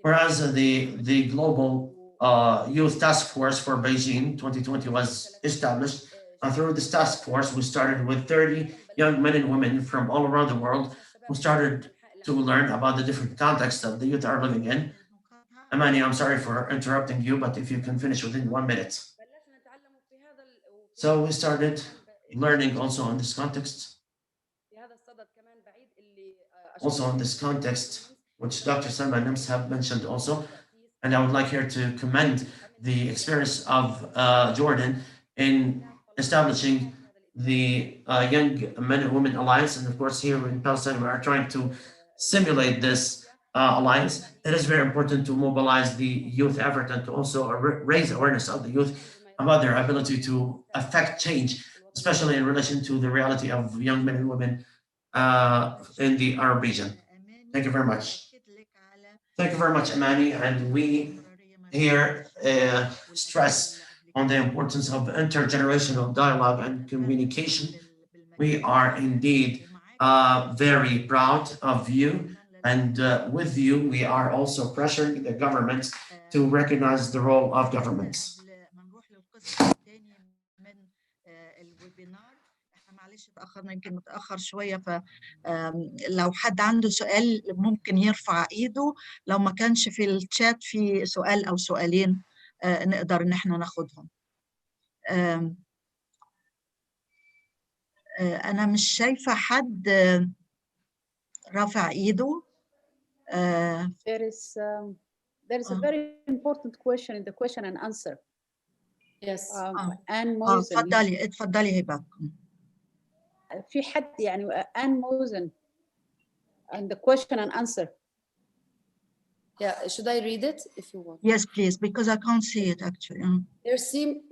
Whereas the global youth task force for Beijing 2020 was established, and through this task force, we started with 30 young men and women from all around the world who started to learn about the different contexts that the youth are living in. Amani, I'm sorry for interrupting you, but if you can finish within 1 minute. So we started learning also in this context, which Dr. Salma and Nims have mentioned also. And I would like here to commend the experience of Jordan in establishing the Young Men and Women Alliance. And of course, here in Palestine, we are trying to simulate this alliance. It is very important to mobilize the youth effort and to also raise awareness of the youth about their ability to affect change, especially in relation to the reality of young men and women in the Arab region. Thank you very much. Thank you very much, Amani. And we here stress on the importance of intergenerational dialogue and communication. We are indeed very proud of you. And with you, we are also pressuring the government to recognize the role of governments. معلش اتأخرنا يمكن متأخر شوية فلو حد عنده سؤال ممكن يرفع ايده لو ما كانش في الشات في سؤال او سؤالين نقدر ان احنا ناخدهم. انا مش شايفة حد رافع ايده. There is a very important question in the question and answer. Yes. Anne Mosen. اتفضلي هبة. في حد يعني Anne Mosen and the question and answer. Yeah, should I read it if you want? Yes, please, because I can't see it actually.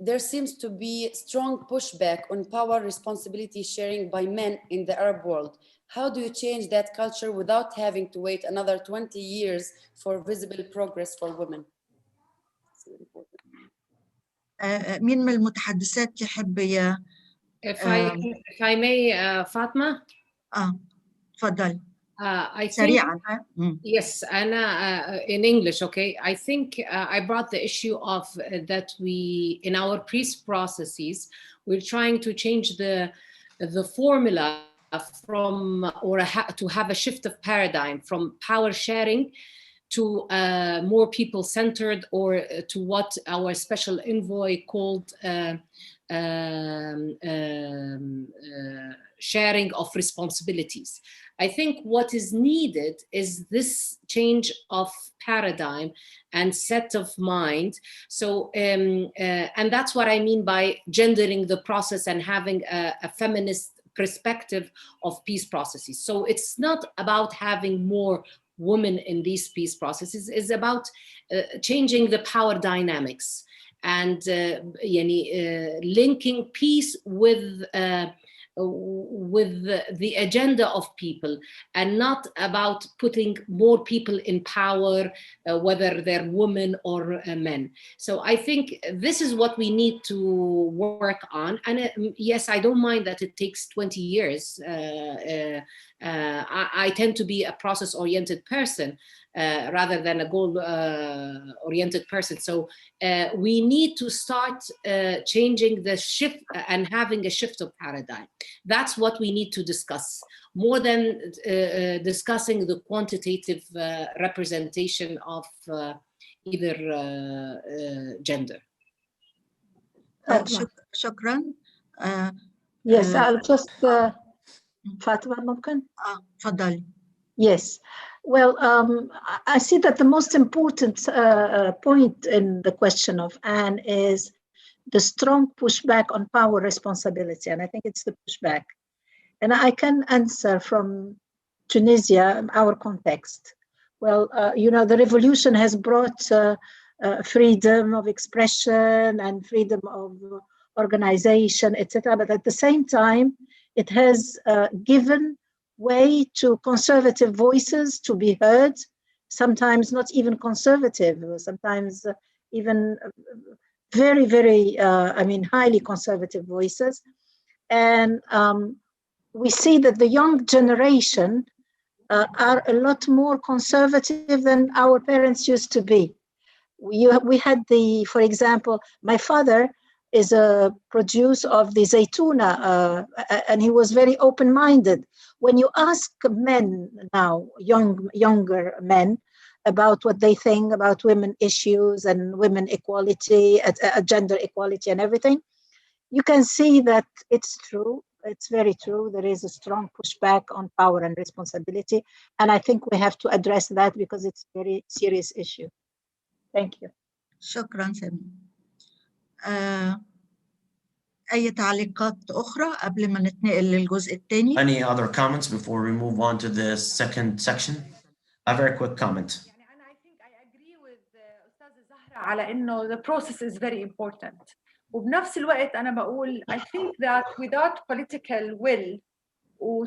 There seems to be strong pushback on power responsibility sharing by men in the Arab world. How do you change that culture without having to wait another 20 years for visible progress for women? مين من المتحدثات يحب If I may, Fatma? تفضل. I think, سريعا. yes, Anna, in English, okay. I think I brought the issue of that we, in our peace processes, we're trying to change the formula from, or to have a shift of paradigm from power sharing to more people-centered, or to what our special envoy called sharing of responsibilities. I think what is needed is this change of paradigm and set of mind. So, and that's what I mean by gendering the process and having a feminist perspective of peace processes. So it's not about having more women in these peace processes, is about changing the power dynamics and linking peace with the agenda of people, and not about putting more people in power, whether they're women or men. So I think this is what we need to work on. And yes, I don't mind that it takes 20 years. I tend to be a process-oriented person rather than a goal-oriented person. So we need to start changing the shift and having a shift of paradigm. That's what we need to discuss, more than discussing the quantitative representation of either gender. شكرا. Yes, I'll just Fatima, ممكن? تفضلي. Yes. Well, I see that the most important point in the question of Anne is the strong pushback on power responsibility. And I think it's the pushback. And I can answer from Tunisia, our context. Well, the revolution has brought freedom of expression and freedom of organization, etc. But at the same time, it has given way to conservative voices to be heard, sometimes not even conservative, sometimes even very, very, highly conservative voices. And we see that the young generation are a lot more conservative than our parents used to be. We had for example, my father is a producer of the zaytuna, and he was very open-minded. When you ask men now, younger men, about what they think about women issues and women equality, gender equality and everything, you can see that it's true. It's very true. There is a strong pushback on power and responsibility. And I think we have to address that because it's a very serious issue. Thank you. شكرا سامي. أي تعليقات أخرى قبل ما نتنقل للجزء الثاني؟ Any other comments before we move on to the second section? A very quick comment. I think I agree with أستاذة زهرة على إنه the process is very important. وبنفس الوقت أنا بقول I think that without political will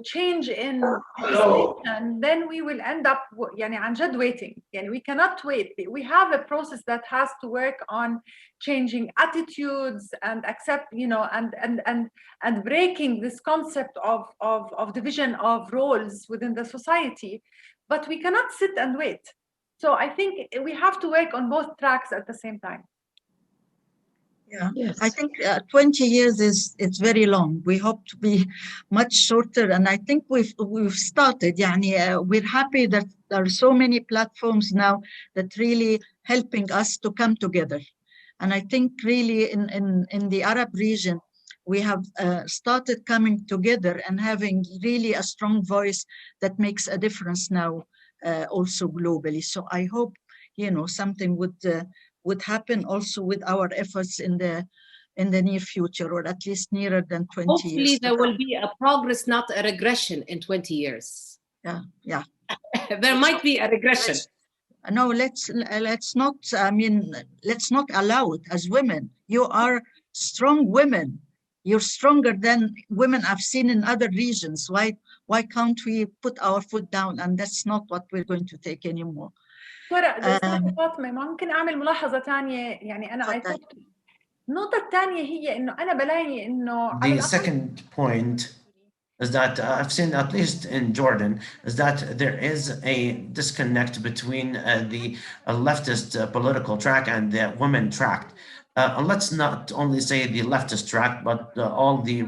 change in legislation, then we will end up يعني عن جد waiting. يعني we cannot wait. We have a process that has to work on changing attitudes and accept, you know, and breaking this concept of division of roles within the society. But we cannot sit and wait. So I think we have to work on both tracks at the same time. Yeah, Yes. I think 20 years it's very long. We hope to be much shorter, and I think we've started. يعني, we're happy that there are so many platforms now that really helping us to come together. And I think really in the Arab region, we have started coming together and having really a strong voice that makes a difference now, also globally. So I hope, you know, something would happen also with our efforts in the near future, or at least nearer than 20 years. Hopefully there will be a progress, not a regression in 20 years. Yeah. There might be a regression. No, let's not, I mean, let's not allow it. As women, you are strong women. You're stronger than women I've seen in other regions. Why can't we put our foot down? And that's not what we're going to take anymore. فاطمة ممكن أعمل ملاحظة تانية يعني أنا النقطة الثانية هي إنه أنا بلاقي إنه The second point is that I've seen, at least in Jordan, is that there is a disconnect between the leftist political track and the women track. Let's not only say the leftist track, but all the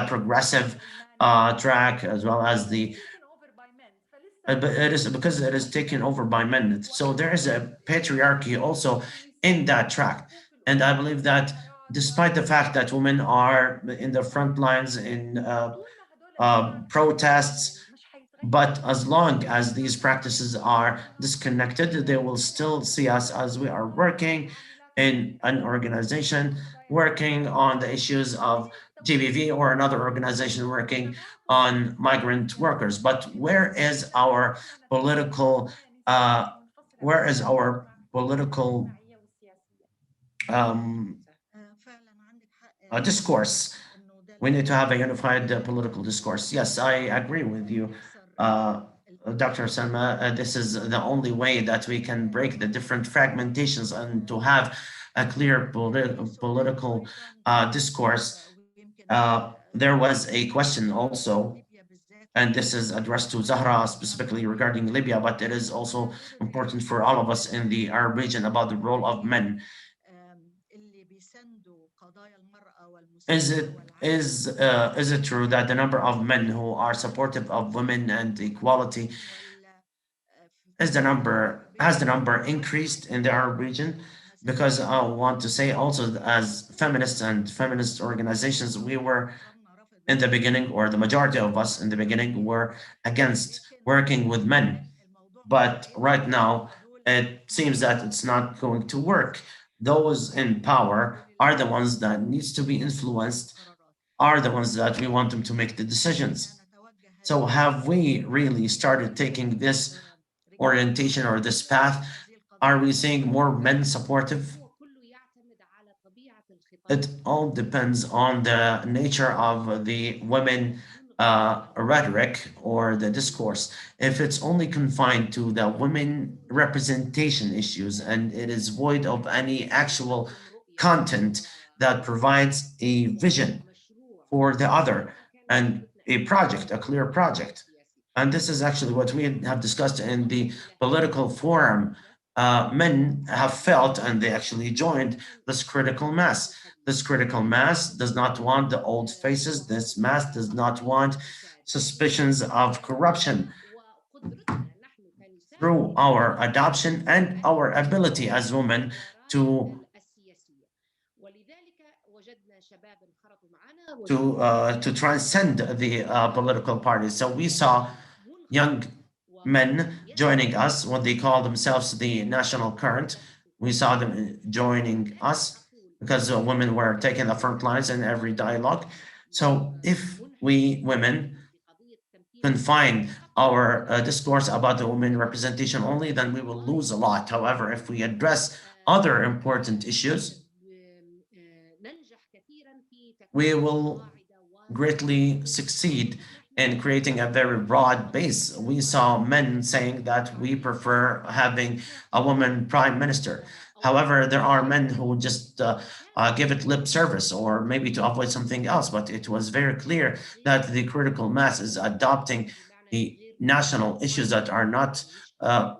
progressive track, as well as the but it is because it is taken over by men. So there is a patriarchy also in that track. And I believe that despite the fact that women are in the front lines in protests, but as long as these practices are disconnected, they will still see us as we are working in an organization, working on the issues of GBV, or another organization working on migrant workers. But where is our political discourse? We need to have a unified political discourse. Yes, I agree with you, Dr. Salma. This is the only way that we can break the different fragmentations and to have a clear political discourse. There was a question also, and this is addressed to Zahra specifically regarding Libya, but it is also important for all of us in the Arab region about the role of men. Is it true that the number of men who are supportive of women and equality has the number increased in the Arab region? Because I want to say also, as feminists and feminist organizations, we were in the beginning, or the majority of us in the beginning, were against working with men. But right now, it seems that it's not going to work. Those in power are the ones that needs to be influenced, are the ones that we want them to make the decisions. So have we really started taking this orientation or this path? Are we seeing more men supportive? It all depends on the nature of the women rhetoric or the discourse. If it's only confined to the women representation issues and it is void of any actual content that provides a vision for the other and a project, a clear project. And this is actually what we have discussed in the political forum. Men have felt, and they actually joined this critical mass. This critical mass does not want the old faces. This mass does not want suspicions of corruption. Through our adoption and our ability as women to transcend the political parties. So we saw young men joining us when they call themselves the National Current. We saw them joining us because women were taking the front lines in every dialogue. So if we women confine our discourse about the women representation only, then we will lose a lot. However, if we address other important issues, we will greatly succeed in creating a very broad base. We saw men saying that we prefer having a woman prime minister. However, there are men who just give it lip service or maybe to avoid something else. But it was very clear that the critical mass is adopting the national issues that are not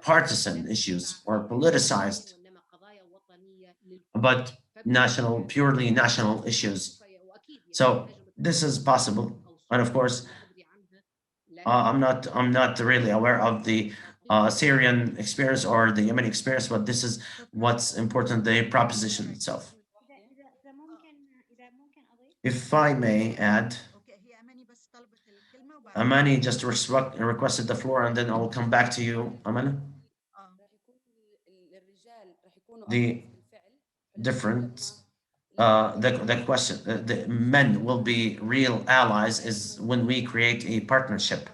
partisan issues or politicized, but purely national issues. So this is possible. And of course, I'm not really aware of the Syrian experience or the Yemeni experience, but this is what's important, the proposition itself. If I may add, Amani just requested the floor, and then I will come back to you, Amani. The different the question, the men will be real allies is when we create a partnership,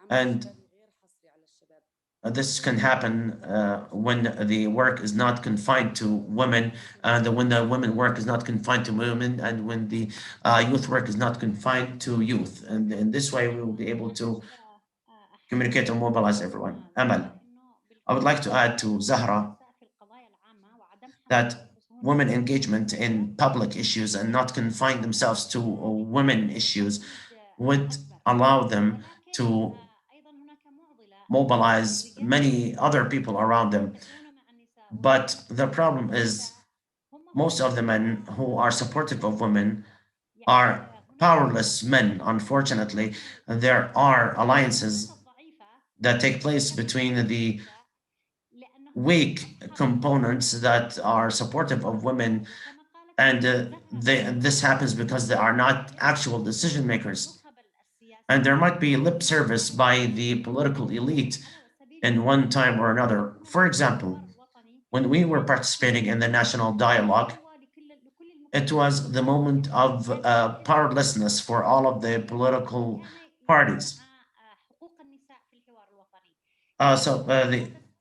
and this can happen when the work is not confined to women, and when the women work is not confined to women, and when the youth work is not confined to youth. And in this way, we will be able to communicate and mobilize everyone. Amal, I would like to add to Zahra that women engagement in public issues and not confine themselves to women issues would allow them to mobilize many other people around them. But the problem is most of the men who are supportive of women are powerless men, unfortunately. There are alliances that take place between the weak components that are supportive of women, and this happens because they are not actual decision makers. And there might be lip service by the political elite in one time or another. For example, when we were participating in the national dialogue, it was the moment of powerlessness for all of the political parties.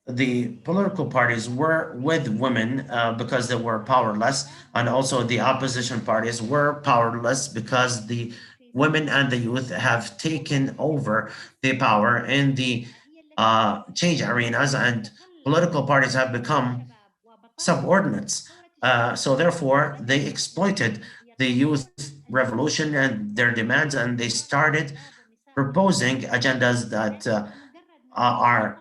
The political parties were with women because they were powerless, and also the opposition parties were powerless because the women and the youth have taken over the power in the change arenas, and political parties have become subordinates. So therefore, they exploited the youth revolution and their demands, and they started proposing agendas that are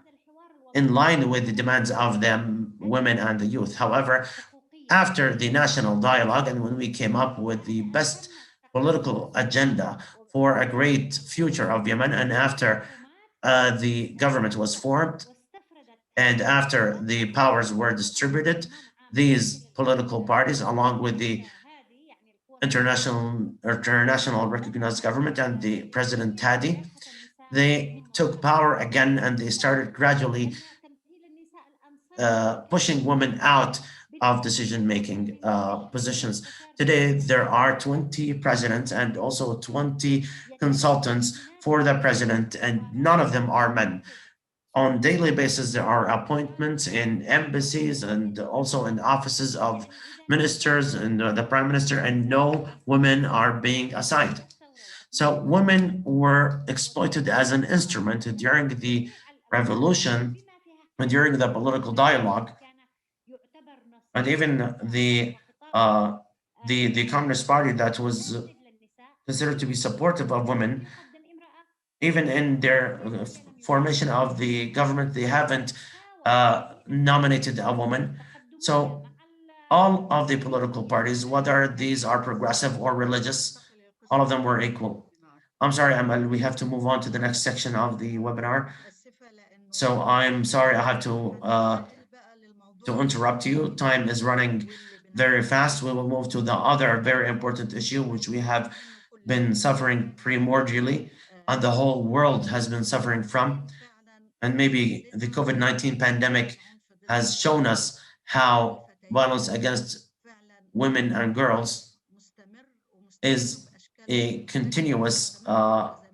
in line with the demands of them, women and the youth. However, after the national dialogue, and when we came up with the best political agenda for a great future of Yemen, and after the government was formed, and after the powers were distributed, these political parties, along with the international recognized government and the President Hadi, they took power again, and they started gradually pushing women out of decision-making positions. Today, there are 20 presidents and also 20 consultants for the president, and none of them are men. On daily basis, there are appointments in embassies and also in offices of ministers and the prime minister, and no women are being assigned. So women were exploited as an instrument during the revolution and during the political dialogue, and even uh, the Communist Party that was considered to be supportive of women, even in their formation of the government, they haven't nominated a woman. So all of the political parties, whether these are progressive or religious, all of them were equal. I'm sorry, Amal, we have to move on to the next section of the webinar. So I'm sorry, I have to interrupt you. Time is running very fast. We will move to the other very important issue, which we have been suffering primordially, and the whole world has been suffering from. And maybe the COVID-19 pandemic has shown us how violence against women and girls is a continuous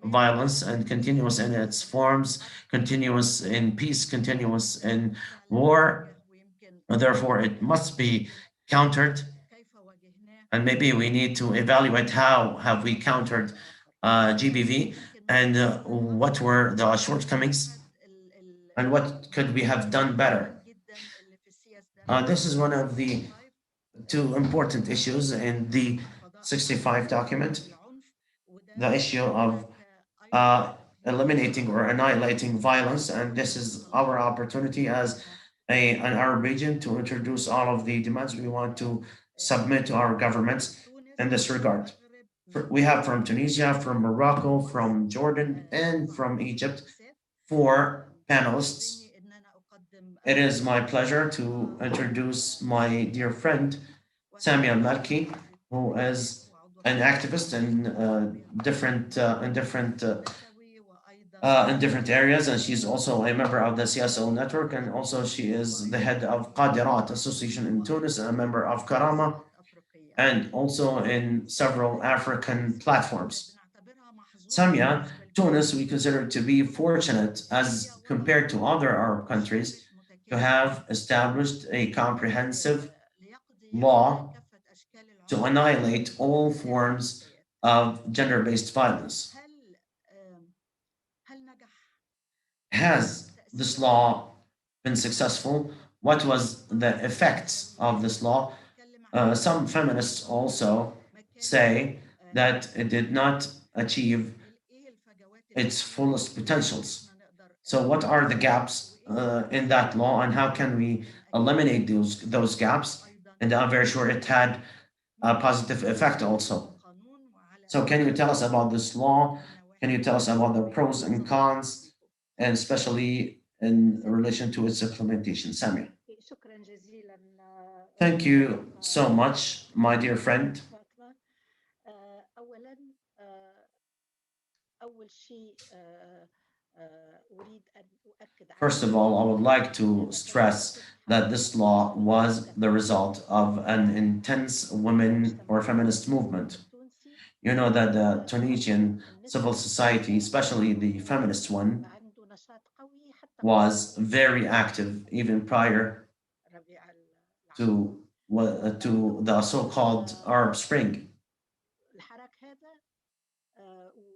violence, and continuous in its forms, continuous in peace, continuous in war. And therefore, it must be countered. And maybe we need to evaluate how have we countered GBV, and what were the shortcomings, and what could we have done better. This is one of the two important issues in the 65 document, the issue of uh, eliminating or annihilating violence. And this is our opportunity as an Arab region to introduce all of the demands we want to submit to our governments in this regard. We have from Tunisia, from Morocco, from Jordan, and from Egypt 4 panelists. It is my pleasure to introduce my dear friend Samia Malki, who is an activist in different areas, and she's also a member of the CSO network, and also she is the head of Qadirat Association in Tunis, and a member of Karama, and also in several African platforms. Samia, Tunis, we consider to be fortunate as compared to other Arab countries to have established a comprehensive law to annihilate all forms of gender-based violence. Has this law been successful? What was the effects of this law? Some feminists also say that it did not achieve its fullest potentials. So, what are the gaps in that law, and how can we eliminate those gaps? And I'm very sure it had a positive effect also. So, can you tell us about this law? Can you tell us about the pros and cons, and especially in relation to its implementation? Samia. شكرا جزيلا Thank you so much, my dear friend. فاطمة. أولا أول شيء أريد أن أؤكد على First of all, I would like to stress that this law was the result of an intense women or feminist movement. You know that the Tunisian civil society, especially the feminist one, عنده نشاط قوي حتى was very active even prior ربيع to the so-called Arab Spring. الحراك هذا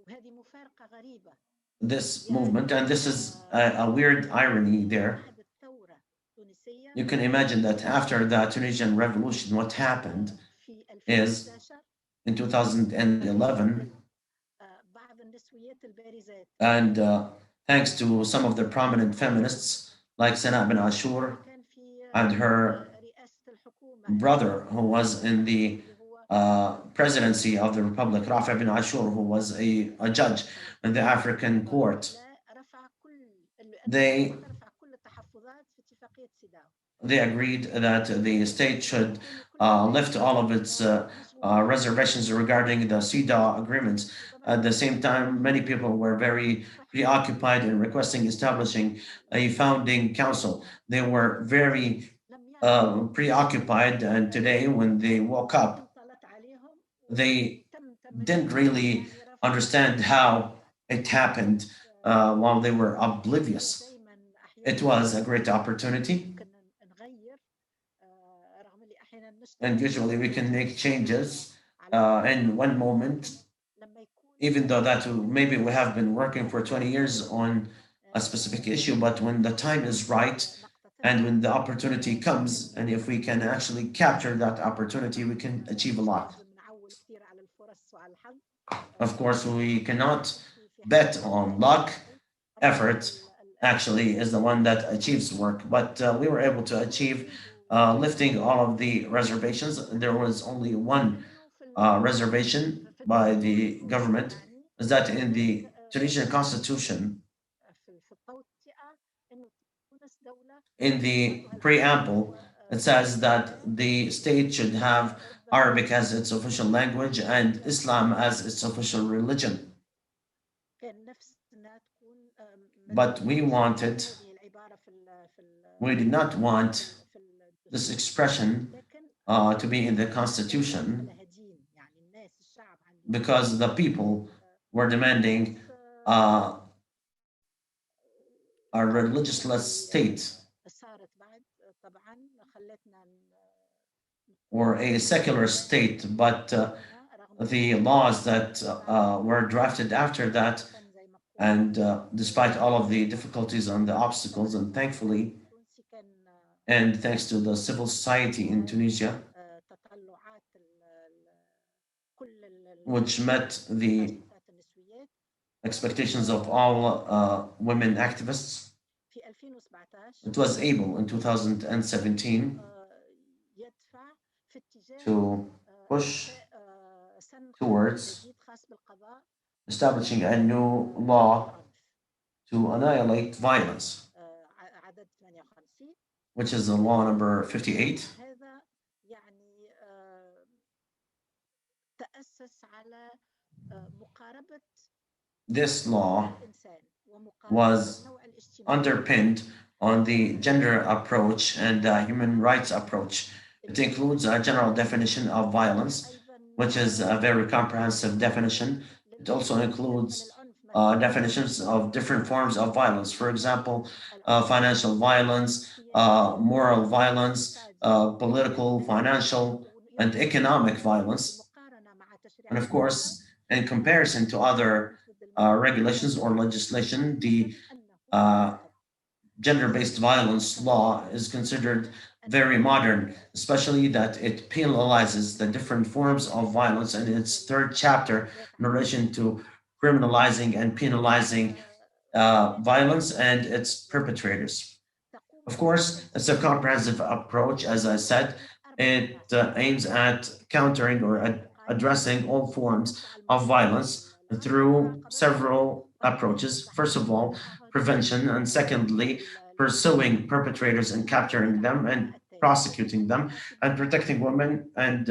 وهذه مفارقة غريبة This movement, and this is a weird irony there. بعد الثورة التونسية You can imagine that after the Tunisian revolution, what happened في is 2011 in 2011, بعض النسويات البارزات and thanks to some of the prominent feminists like Sana bin Ashur كان في and her رئاسة الحكومة brother, who was in the presidency of the Republic, Rafi bin Ashur, who was a judge in the African court, رفع كل they ترفع كل التحفظات في اتفاقية سيداو they agreed that the state should lift all of its reservations regarding the CEDAW agreements. At the same time, many people were very preoccupied in requesting establishing a founding council. They were very preoccupied, and today, when they woke up, انطلت عليهم they تم didn't really understand how it happened while they were oblivious. دائما It was a great opportunity, ممكن نغير رغم اللي احيانا and نشتغل usually we can make changes على in one moment, لما يكون even though that maybe we have been working for 20 years on a specific issue, but when the time is right and when the opportunity comes, and if we can actually capture that opportunity, we can achieve a lot. لازم نعول كثير على الفرص وعلى الحظ Of course, we cannot bet on luck. Effort actually is the one that achieves work, but we were able to achieve lifting all of the reservations. There was only one reservation by the government, is that in the Tunisian constitution, في التوطئة انه تونس دولة in the preamble, it says that the state should have Arabic as its official language and Islam as its official religion. كان نفس انها تكون But we wanted, هذه العبارة we did not want في this expression لكن to be in the constitution على هدين يعني الناس الشعب عنده because the people were demanding uh, a religionless state صارت بعد طبعا خلتنا or a secular state, but the laws that were drafted after that, and despite all of the difficulties and the obstacles, and thankfully, and thanks to the civil society in Tunisia, which met the expectations of all women activists, it was able in 2017 to push towards establishing a new law to annihilate violence, which is the law number 58. This law was underpinned on the gender approach and the human rights approach. It includes a general definition of violence, which is a very comprehensive definition. It also includes definitions of different forms of violence. For example, financial violence, moral violence, political, financial, and economic violence. And of course, in comparison to other regulations or legislation, the uh, gender based violence law is considered very modern, especially that it penalizes the different forms of violence in its third chapter in relation to criminalizing and penalizing violence and its perpetrators. Of course, it's a comprehensive approach, as I said. It aims at countering or addressing all forms of violence through several approaches. First of all, prevention, and secondly, pursuing perpetrators and capturing them and prosecuting them and protecting women. And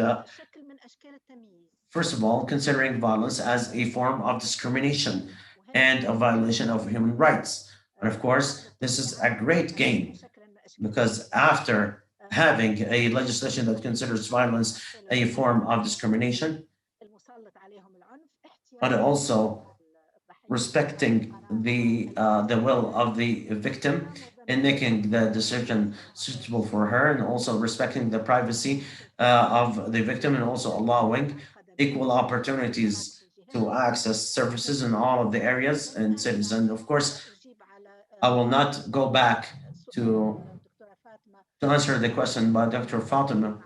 first of all, considering violence as a form of discrimination and a violation of human rights. And of course, this is a great gain because after having a legislation that considers violence a form of discrimination, but also respecting the will of the victim in making the decision suitable for her, and also respecting the privacy of the victim, and also allowing equal opportunities to access services in all of the areas and cities. And of course, I will not go back to to answer the question by Dr. Fatima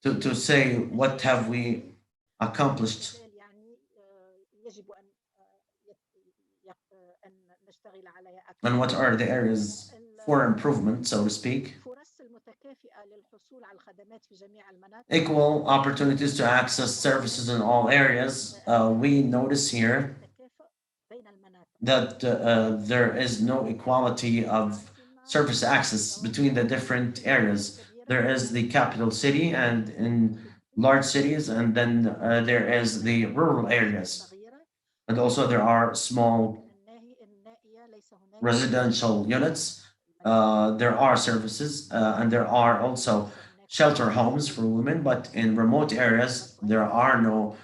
to say what have we accomplished and what are the areas for improvement, so to speak. Equal opportunities to access services in all areas. We notice here that there is no equality of service access between the different areas. There is the capital city and in large cities, and then there is the rural areas. And also there are small residential units. There are services, and there are also shelter homes for women, but in remote areas, there are no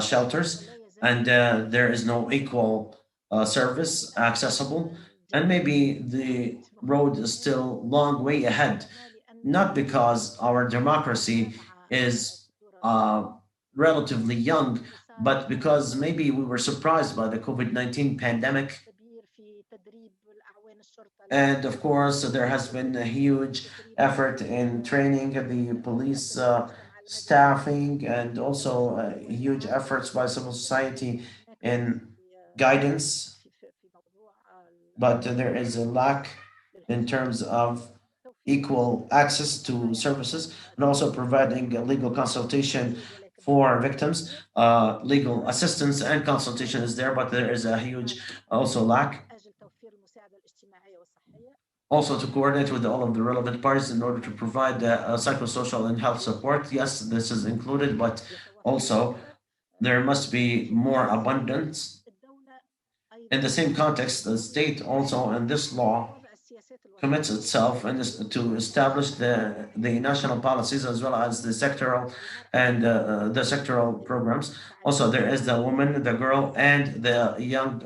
shelters, and there is no equal service accessible. And maybe the road is still long way ahead, not because our democracy is relatively young, but because maybe we were surprised by the COVID-19 pandemic. And of course, there has been a huge effort in training the police staffing, and also huge efforts by civil society in guidance. But there is a lack in terms of equal access to services, and also providing a legal consultation for victims. Legal assistance and consultation is there, but there is a huge also lack. Also to coordinate with all of the relevant parties in order to provide psychosocial and health support. Yes, this is included, but also there must be more abundance. In the same context, the state also in this law commits itself and to establish the national policies as well as the sectoral and the sectoral programs. Also, there is the woman, the girl, and the young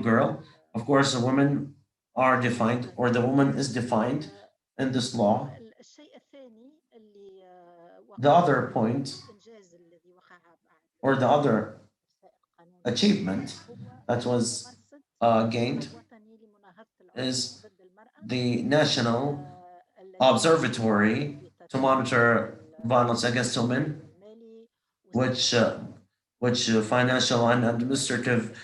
girl. Of course, the women are defined, or the woman is defined in this law. The other point, or the other achievement that was gained, is the National Observatory to monitor violence against women, which financial and administrative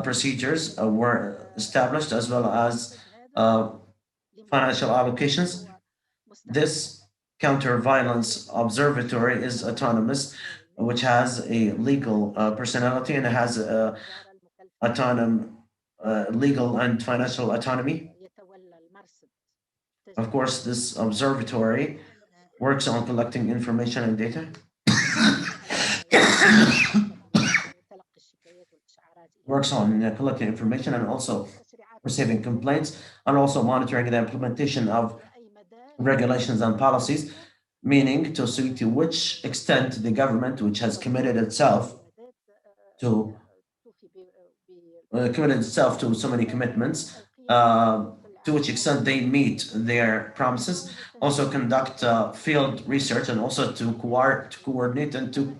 procedures were established, as well as uh, financial allocations. This counter-violence observatory is autonomous, which has a legal personality, and it has legal and financial autonomy. Of course, this observatory works on collecting information and data, works on collecting information and also receiving complaints, and also monitoring the implementation of regulations and policies, meaning to see to which extent the government, which has to committed itself to so many commitments, to which extent they meet their promises, also conduct field research, and also to coordinate and to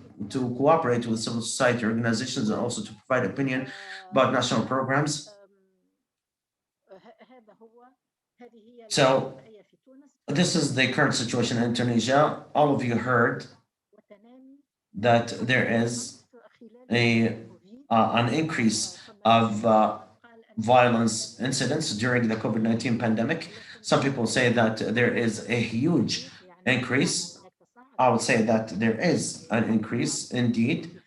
cooperate with civil society organizations, and also to provide opinion about national programs. So this is the current situation in Tunisia. All of you heard that there is a an increase of violence incidents during the COVID-19 pandemic. Some people say that there is a huge increase. I would say that there is an increase indeed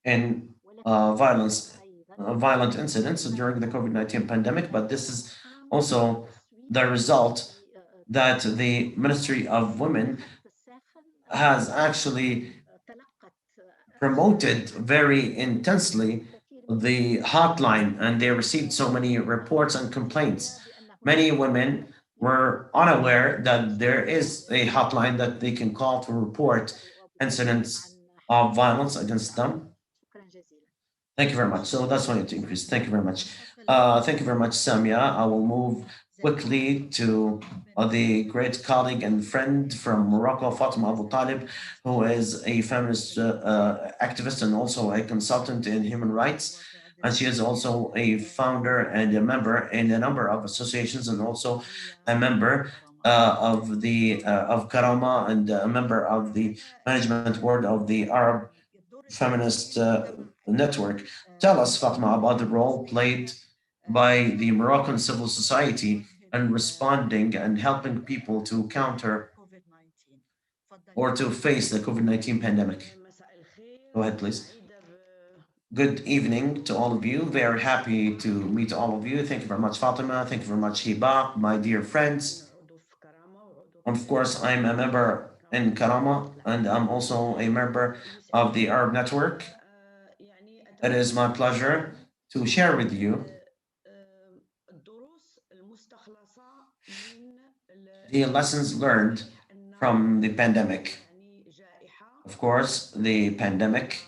in violent incidents during the COVID-19 pandemic, but this is also the result that the Ministry of Women has actually promoted very intensely the hotline, and they received so many reports and complaints. Many women were unaware that there is a hotline that they can call to report incidents of violence against them. Thank you very much. So that's why it increased. Thank you very much. Thank you very much, Samia. I will move quickly to the great colleague and friend from Morocco, Fatima Abu Talib, who is a feminist activist and also a consultant in human rights. And she is also a founder and a member in a number of associations, and also a member of Karama, and a member of the management board of the Arab Feminist Network. Tell us, Fatima, about the role played by the Moroccan civil society in responding and helping people to counter or to face the COVID-19 pandemic. Go ahead, please. Good evening to all of you. Very happy to meet all of you. Thank you very much, Fatima. Thank you very much, Hiba, my dear friends. Of course, I'm a member in Karama, and I'm also a member of the Arab Network. It is my pleasure to share with you the lessons learned from the pandemic. Of course, the pandemic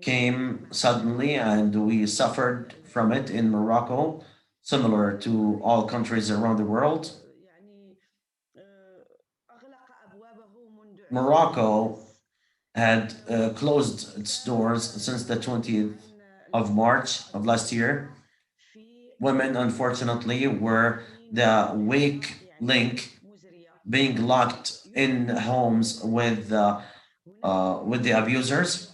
came suddenly and we suffered from it in Morocco, similar to all countries around the world. Morocco had closed its doors since the 20th of March of last year. Women, unfortunately, were the weak link, being locked in homes with the abusers.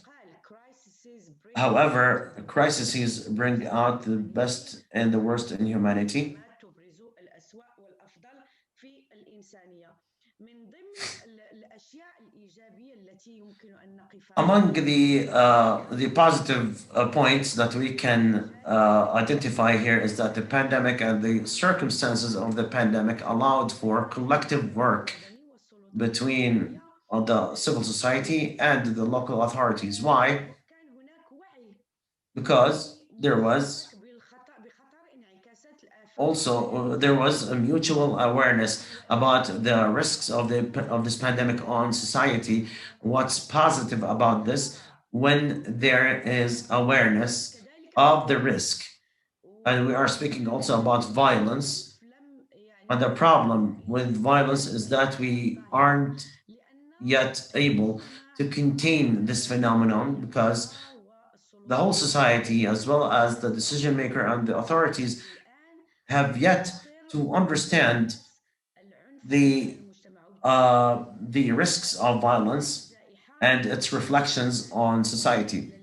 However, crises bring out the best and the worst in humanity. Among the positive points that we can identify here is that the pandemic and the circumstances of the pandemic allowed for collective work between the civil society and the local authorities. Why? Because there was a mutual awareness about the risks of this pandemic on society. What's positive about this? When there is awareness of the risk, and we are speaking also about violence, But the problem with violence is that we aren't yet able to contain this phenomenon because the whole society, as well as the decision maker and the authorities, have yet to understand the the risks of violence and its reflections on society.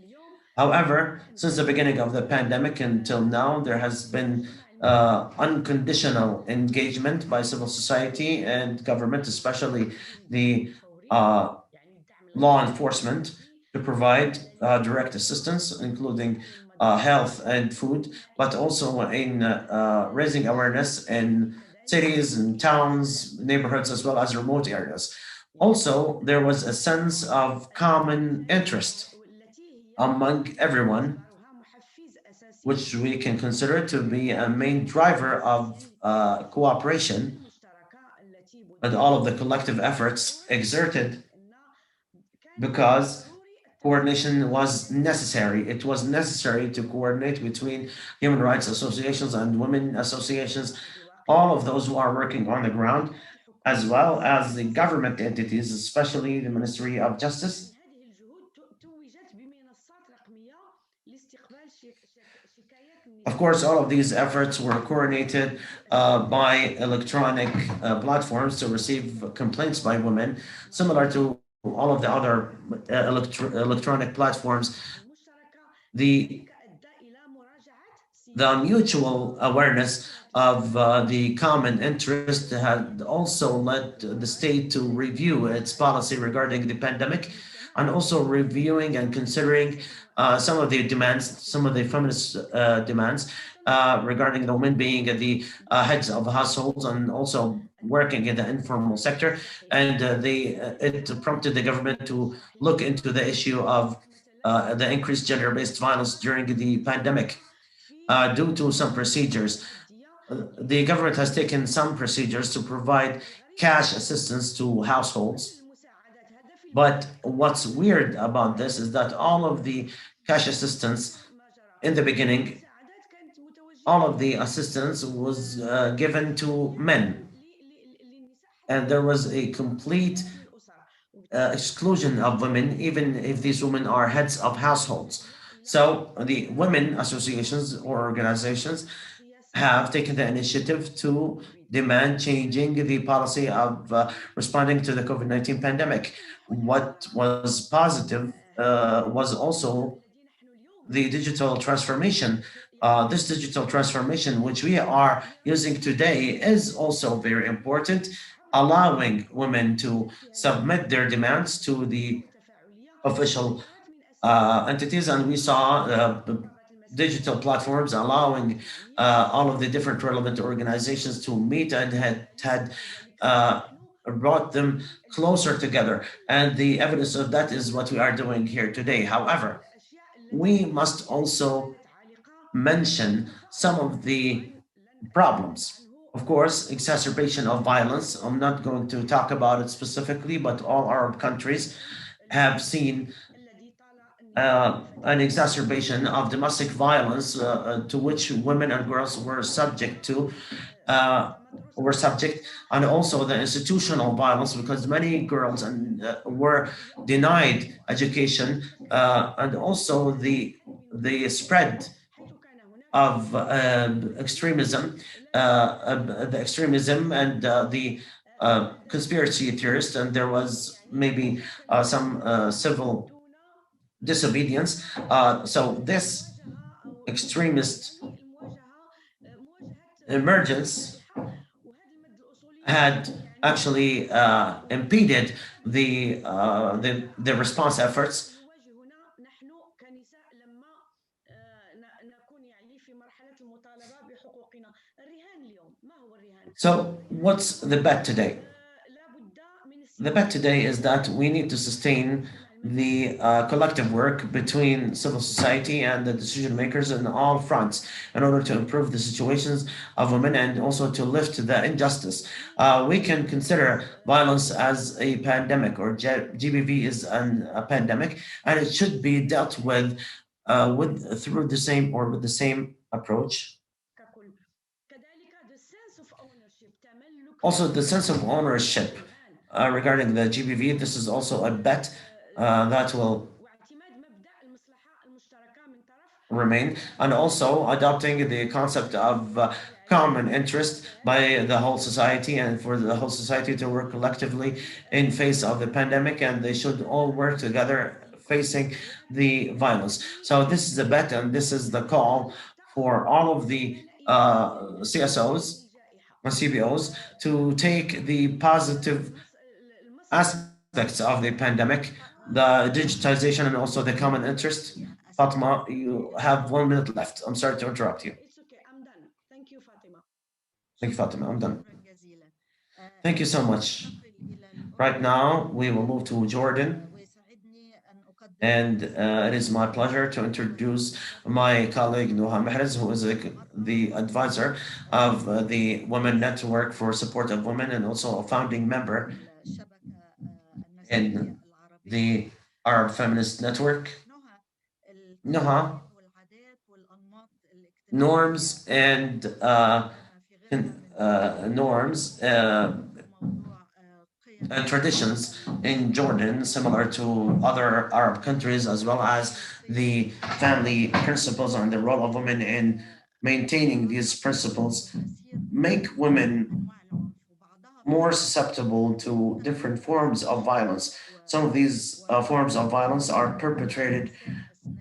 However, since the beginning of the pandemic until now, there has been unconditional engagement by civil society and government, especially the uh, law enforcement, to provide direct assistance, including health and food, but also in raising awareness in cities and towns, neighborhoods, as well as remote areas. Also, there was a sense of common interest among everyone, which we can consider to be a main driver of cooperation and all of the collective efforts exerted because coordination was necessary. It was necessary to coordinate between human rights associations and women associations, all of those who are working on the ground, as well as the government entities, especially the Ministry of Justice. Of course, all of these efforts were coordinated by electronic platforms to receive complaints by women, similar to all of the other electronic platforms. The the mutual awareness of the common interest had also led the state to review its policy regarding the pandemic and also reviewing and considering some of the demands, some of the feminist demands regarding the women being the heads of households and also working in the informal sector. And it prompted the government to look into the issue of the increased gender-based violence during the pandemic due to some procedures. The government has taken some procedures to provide cash assistance to households. But what's weird about this is that all of the cash assistance in the beginning, all of the assistance was given to men. And there was a complete exclusion of women, even if these women are heads of households. So the women associations or organizations have taken the initiative to demand changing the policy of responding to the COVID-19 pandemic. What was positive was also the digital transformation. This digital transformation, which we are using today, is also very important, allowing women to submit their demands to the official entities. And we saw digital platforms allowing all of the different relevant organizations to meet and had brought them closer together. And the evidence of that is what we are doing here today. However, we must also mention some of the problems. Of course, exacerbation of violence. I'm not going to talk about it specifically, but all Arab countries have seen an exacerbation of domestic violence to which women and girls uh, were subject, and also the institutional violence because many girls were denied education, and also the spread of extremism, the extremism and the conspiracy theorists, and there was maybe some civil disobedience. So this extremist emergence had actually impeded the response efforts. So what's the bet today? The bet today is that we need to sustain the collective work between civil society and the decision makers in all fronts in order to improve the situations of women and also to lift the injustice. We can consider violence as a pandemic, or GBV is a pandemic, and it should be dealt with through the same or with the same approach. Also, the sense of ownership regarding the GBV, this is also a bet that will remain, and also adopting the concept of common interest by the whole society, and for the whole society to work collectively in face of the pandemic, and they should all work together facing the violence. So this is the bet, and this is the call for all of the CSOs and CBOs to take the positive aspects of the pandemic, the digitization, and also the common interest. Fatima, you have 1 minute left. I'm sorry to interrupt you. It's okay, I'm done. Thank you, Fatima. Thank you, Fatima. I'm done. شكراً جزيلاً. Thank you so much. ننتقل إلى الأردن. Right now, we will move to Jordan, ويسعدني أن أقدم and it is my pleasure to introduce my colleague Nuha Mehrez, who is the advisor of the Women Network for Support of Women, and also a founding member الشبكة in النسوية العربية. the Arab Feminist Network. نهى، Nuha, والعادات والأنماط الاجتماعية norms and norms موضوع قيم and traditions in Jordan, similar to other Arab countries, as well as the family principles and the role of women in maintaining these principles, make women more susceptible to different forms of violence. Some of these forms of violence are perpetrated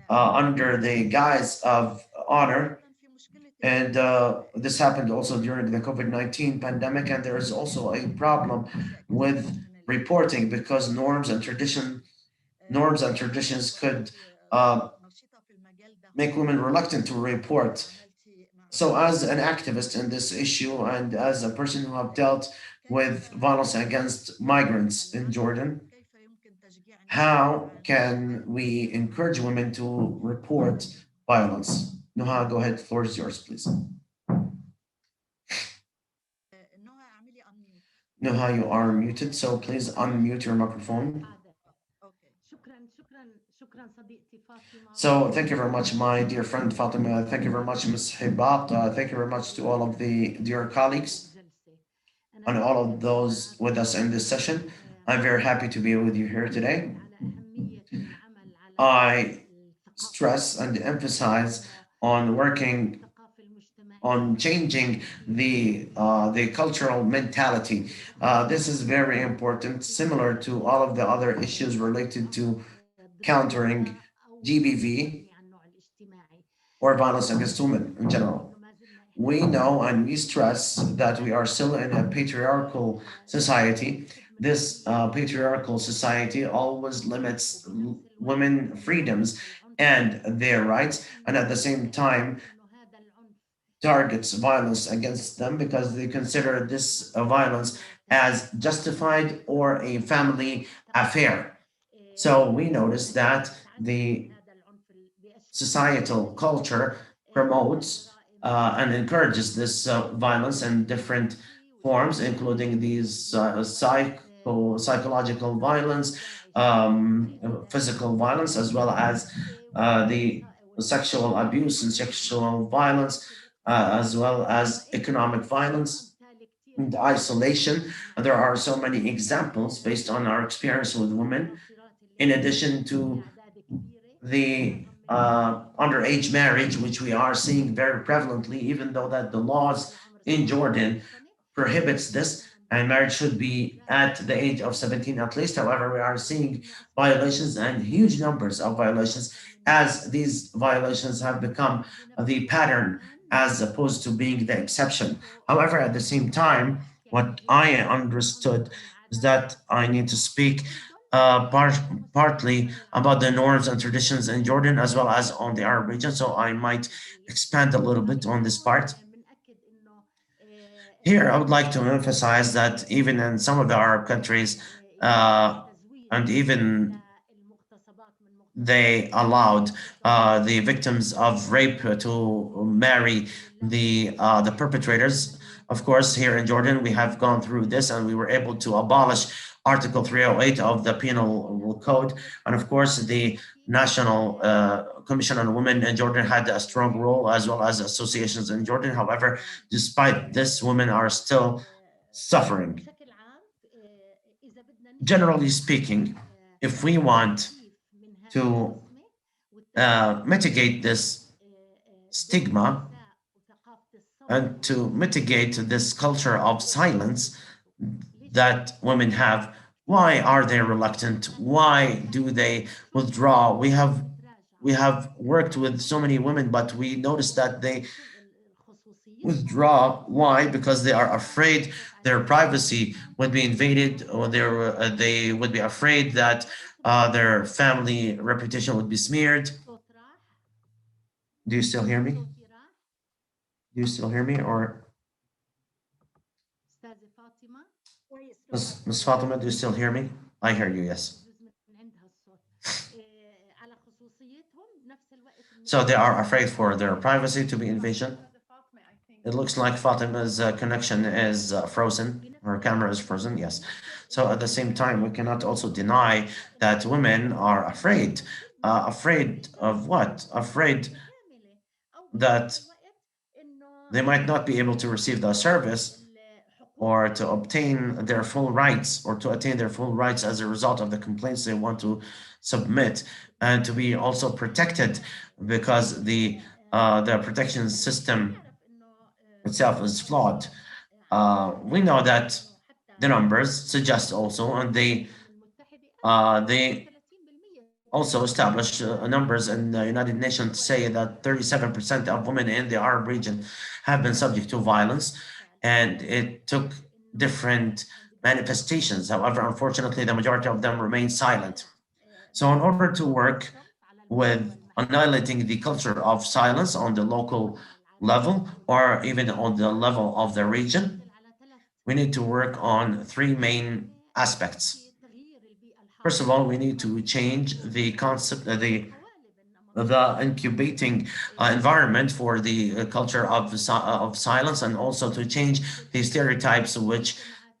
under the guise of honor. And this happened also during the COVID-19 pandemic. And there is also a problem with reporting, because norms and traditions could make women reluctant to report. So as an activist in this issue, and as a person who have dealt with violence against migrants in Jordan, how can we encourage women to report violence? Nuha, go ahead. The floor is yours, please. Nuha, you are muted, so please unmute your microphone. So thank you very much, my dear friend Fatima. Thank you very much, Ms. Hibat. Thank you very much to all of the dear colleagues and all of those with us in this session. I'm very happy to be with you here today. I stress and emphasize on working on changing the cultural mentality. This is very important, similar to all of the other issues related to countering GBV or violence against women in general. We know and we stress that we are still in a patriarchal society. This patriarchal society always limits women freedoms and their rights, and at the same time targets violence against them because they consider this violence as justified or a family affair. So we notice that the societal culture promotes and encourages this violence in different forms, including these psychological violence, physical violence, as well as the sexual abuse and sexual violence, as well as economic violence and isolation. And there are so many examples based on our experience with women, in addition to the underage marriage, which we are seeing very prevalently, even though that the laws in Jordan prohibits this, and marriage should be at the age of 17 at least. However, we are seeing violations and huge numbers of violations, as these violations have become the pattern as opposed to being the exception. However, at the same time, what I understood is that I need to speak partly about the norms and traditions in Jordan as well as on the Arab region. So I might expand a little bit on this part. Here, I would like to emphasize that even in some of the Arab countries, and even they allowed the victims of rape to marry the perpetrators. Of course, here in Jordan, we have gone through this and we were able to abolish Article 308 of the Penal Code. And of course, the National Commission on Women in Jordan had a strong role, as well as associations in Jordan. However, despite this, women are still suffering. Generally speaking, if we want to mitigate this stigma and to mitigate this culture of silence that women have, why are they reluctant? Why do they withdraw? We have worked with so many women, but we noticed that they withdraw. Why? Because they are afraid their privacy would be invaded, or they would be afraid that their family reputation would be smeared. Do you still hear me? Do you still hear me? Or Miss Fatima, do you still hear me? I hear you, yes. So they are afraid for their privacy to be invasion. It looks like Fatima's connection is frozen. Her camera is frozen, yes. So at the same time, we cannot also deny that women are afraid. Afraid of what? Afraid that they might not be able to receive the service or to obtain their full rights or to attain their full rights as a result of the complaints they want to submit, and to be also protected because the protection system itself is flawed. We know that the numbers suggest also, and they also establish numbers in the United Nations say that 37% of women in the Arab region have been subject to violence, and it took different manifestations. However, unfortunately, the majority of them remain silent. So, in order to work with annihilating the culture of silence on the local level or even on the level of the region, we need to work on three main aspects. First of all, we need to change the concept, the incubating environment for the culture of silence, and also to change the stereotypes which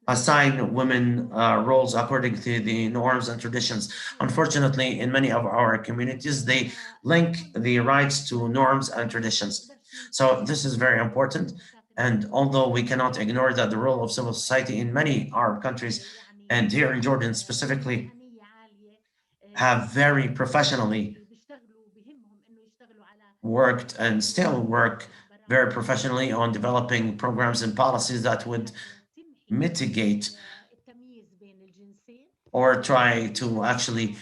assign women roles according to the norms and traditions. Unfortunately, in many of our communities, they link the rights to norms and traditions. So this is very important. And although we cannot ignore that the role of civil society in many Arab countries, and here in Jordan specifically, have very professionally worked and still work very professionally on developing programs and policies that would mitigate or try to actually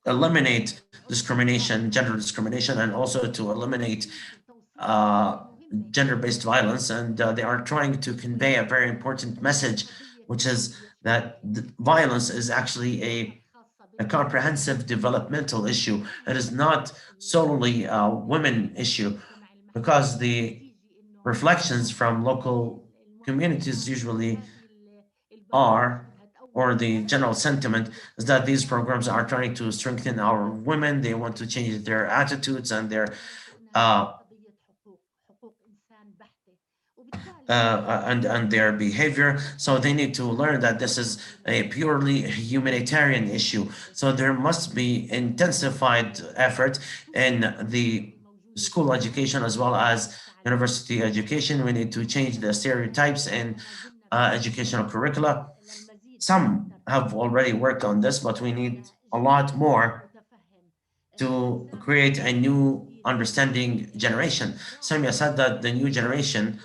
eliminate discrimination, gender discrimination, and also to eliminate uh, gender-based violence. And they are trying to convey a very important message, which is that violence is actually a comprehensive developmental issue. It is not solely a women issue, because the reflections from local communities usually are, or the general sentiment is that these programs are trying to strengthen our women. They want to change their attitudes and their uh, and their behavior. So they need to learn that this is a purely humanitarian issue. So there must be intensified effort in the school education as well as university education. We need to change the stereotypes in educational curricula. Some have already worked on this, but we need a lot more to create a new understanding generation. Samia said that the new generation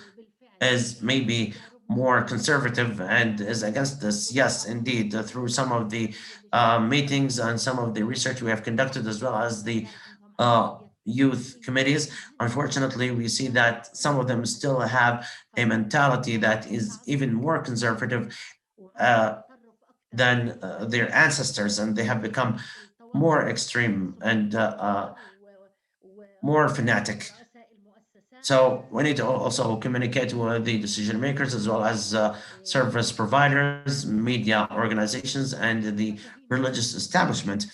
is maybe more conservative and is against this. Yes, indeed, through some of the meetings and some of the research we have conducted, as well as the youth committees, unfortunately, we see that some of them still have a mentality that is even more conservative uh, than their ancestors, and they have become more extreme and more fanatic. So we need to also communicate with the decision makers as well as service providers, media organizations, and the religious establishment.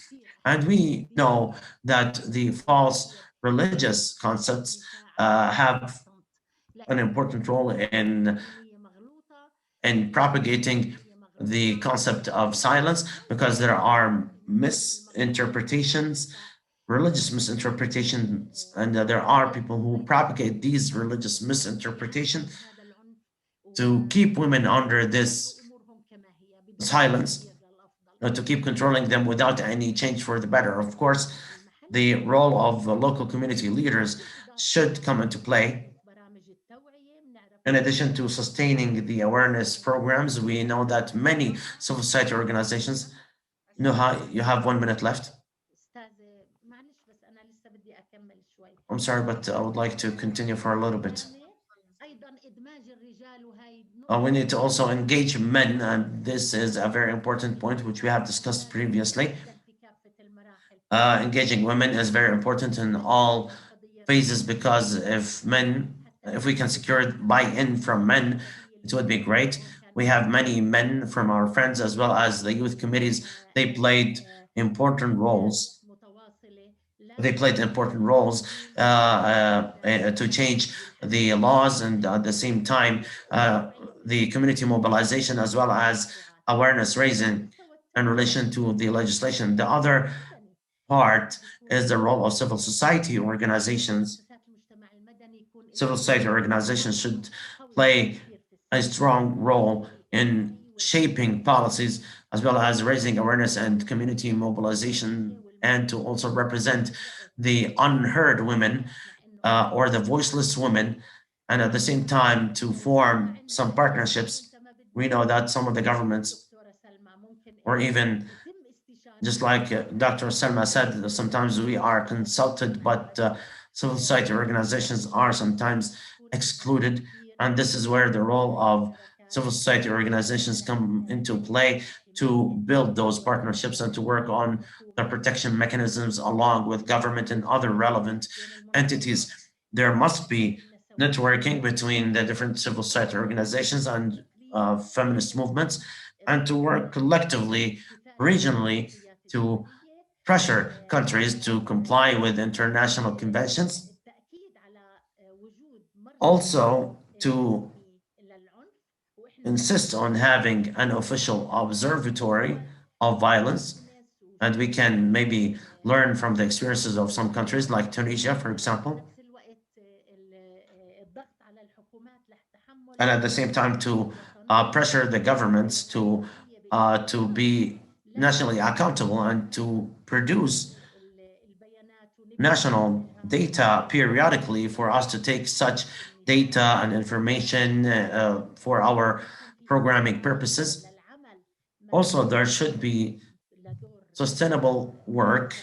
And we know that the false religious concepts have an important role in propagating the concept of silence, because there are misinterpretations, religious misinterpretations, and there are people who propagate these religious misinterpretations to keep women under this silence, to keep controlling them without any change for the better. Of course, the role of local community leaders should come into play. In addition to sustaining the awareness programs, we know that many civil society organizations, Nuha, you have 1 minute left. I'm sorry, but I would like to continue for a little bit. We need to also engage men, and this is a very important point which we have discussed previously. Engaging women is very important in all phases, because if we can secure buy-in from men, it would be great. We have many men from our friends as well as the youth committees. They played important roles. They played important roles to change the laws, and at the same time, the community mobilization as well as awareness raising in relation to the legislation. The other part is the role of civil society organizations. Civil society organizations should play a strong role in shaping policies as well as raising awareness and community mobilization, and to also represent the unheard women or the voiceless women, and at the same time to form some partnerships. We know that some of the governments, or even just like Dr. Selma said, sometimes we are consulted, but civil society organizations are sometimes excluded. And this is where the role of civil society organizations come into play, to build those partnerships and to work on the protection mechanisms along with government and other relevant entities. There must be networking between the different civil society organizations and feminist movements, and to work collectively, regionally, to pressure countries to comply with international conventions. Also, to insist on having an official observatory of violence. And we can maybe learn from the experiences of some countries like Tunisia, for example. And at the same time, to pressure the governments to be nationally accountable and to produce national data periodically for us to take such data and information for our programming purposes. Also, there should be sustainable work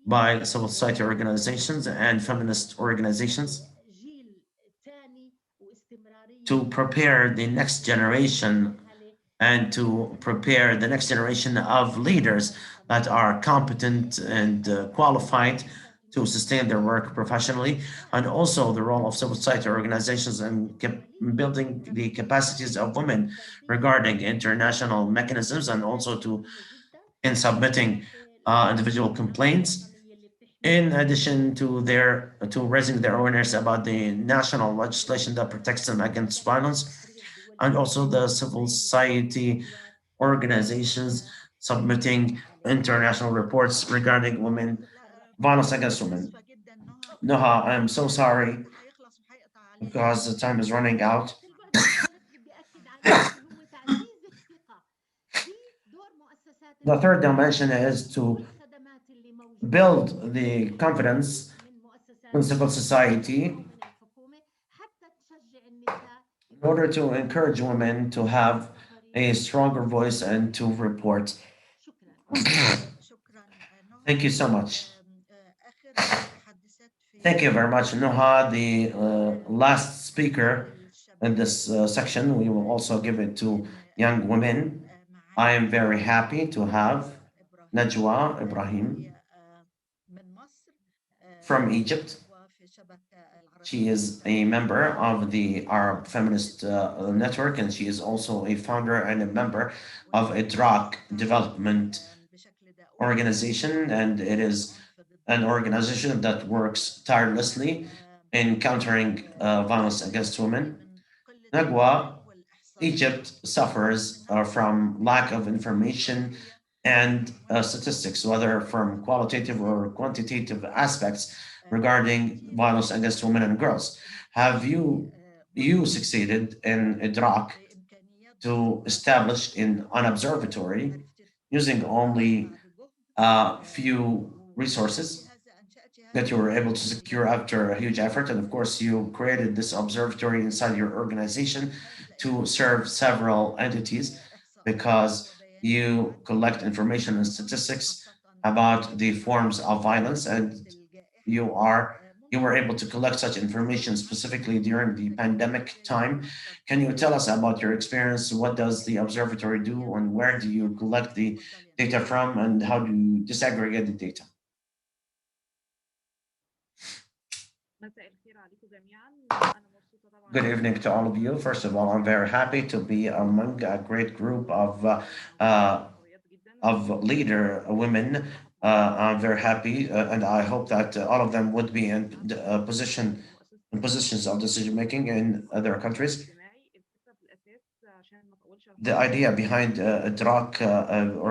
by civil society organizations and feminist organizations to prepare the next generation, and to prepare the next generation of leaders that are competent and qualified to sustain their work professionally, and also the role of civil society organizations in building the capacities of women regarding international mechanisms, and also to in submitting individual complaints, in addition to their to raising their awareness about the national legislation that protects them against violence, and also the civil society organizations submitting international reports regarding women, violence against women. Noha, I'm so sorry because the time is running out. The third dimension is to build the confidence in civil society in order to encourage women to have a stronger voice and to report. Thank you so much. Thank you very much, Noha. The last speaker in this section, we will also give it to young women. I am very happy to have Najwa Ibrahim from Egypt. She is a member of the Arab Feminist Network, and she is also a founder and a member of IDRAK Development Organization, and it is an organization that works tirelessly in countering violence against women. Nagwa, Egypt suffers from lack of information and statistics, whether from qualitative or quantitative aspects regarding violence against women and girls. Have you succeeded in Iraq to establish in an observatory using only a few resources that you were able to secure after a huge effort. And of course, you created this observatory inside your organization to serve several entities because you collect information and statistics about the forms of violence, and you are you were able to collect such information specifically during the pandemic time. Can you tell us about your experience? What does the observatory do, and where do you collect the data from, and how do you disaggregate the data? Good evening to all of you. First of all, I'm very happy to be among a great group uh, of leader women. I'm very happy, and I hope that all of them would be in positions of decision making in other countries. The idea behind DROC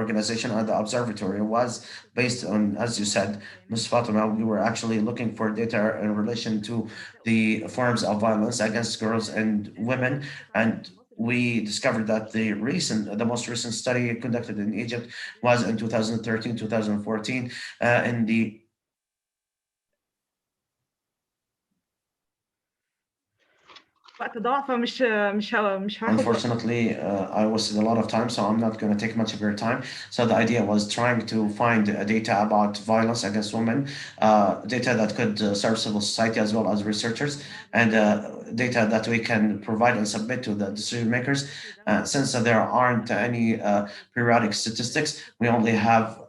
organization and the observatory was based on, as you said, Ms. Fatima, we were actually looking for data in relation to the forms of violence against girls and women. And we discovered that the most recent study conducted in Egypt was in 2013, 2014, in the Unfortunately, I wasted a lot of time, so I'm not going to take much of your time. So the idea was trying to find data about violence against women, data that could serve civil society as well as researchers, and data that we can provide and submit to the decision makers. Since there aren't any periodic statistics, we only have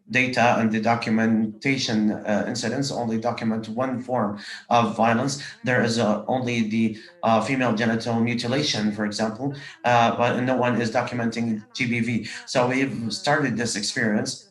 data, and the documentation incidents only document one form of violence. There is only the female genital mutilation, for example, but no one is documenting GBV. So we've started this experience,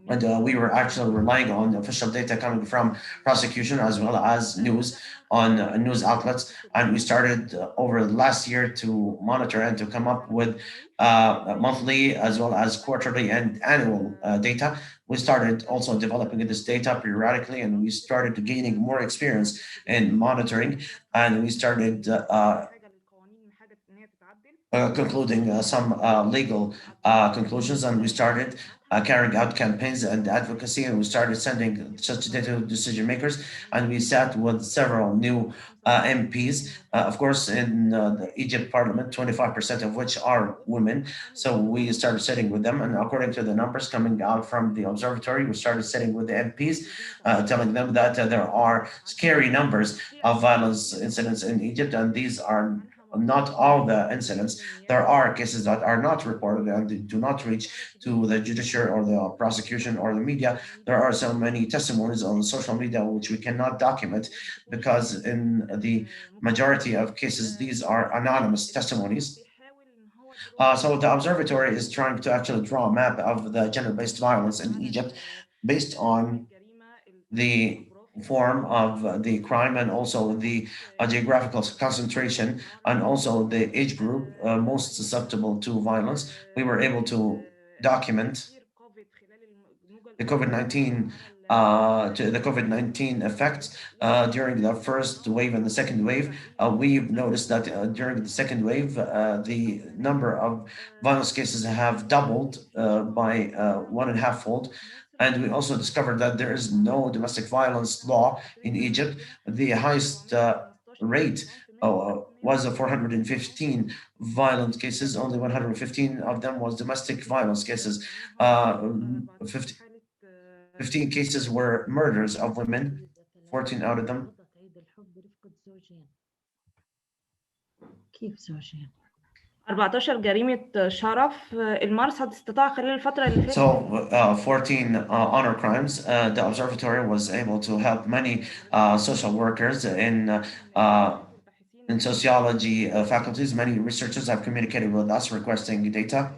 and we were actually relying on official data coming from prosecution as well as news on news outlets. And we started over the last year to monitor and to come up with monthly as well as quarterly and annual data. We started also developing this data periodically, and we started gaining more experience in monitoring, and we started concluding some legal conclusions, and we started carrying out campaigns and advocacy, and we started sending such data to decision makers, and we sat with several new MPs, of course, in the Egypt parliament, 25% of which are women. So we started sitting with them, and according to the numbers coming out from the observatory, we started sitting with the MPs, telling them that there are scary numbers of violence incidents in Egypt, and these are not all the incidents. There are cases that are not reported and they do not reach to the judiciary or the prosecution or the media. There are so many testimonies on social media which we cannot document because in the majority of cases, these are anonymous testimonies. So the observatory is trying to actually draw a map of the gender-based violence in Egypt based on the form of the crime and also the geographical concentration and also the age group most susceptible to violence. We were able to document the COVID-19 to the COVID-19 effects during the first wave and the second wave. We've noticed that during the second wave, the number of violence cases have doubled by 1.5 fold. And we also discovered that there is no domestic violence law in Egypt. The highest rate was 415 violent cases. Only 115 of them was domestic violence cases. 15 cases were murders of women, 14 out of them. كيف زوجين؟ 14 جريمة شرف المرصد استطاع خلال الفترة اللي فاتت. So 14 honor crimes. The observatory was able to help many social workers in sociology faculties. Many researchers have communicated with us requesting data.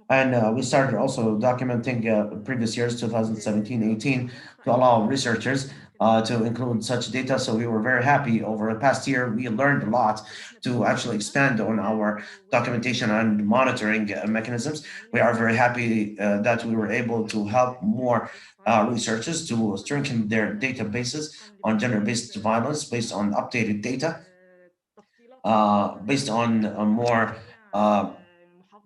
And we started also documenting previous years, 2017, 18, to allow researchers to include such data. So we were very happy over the past year. We learned a lot to actually expand on our documentation and monitoring mechanisms. We are very happy that we were able to help more researchers to strengthen their databases on gender-based violence based on updated data, based on more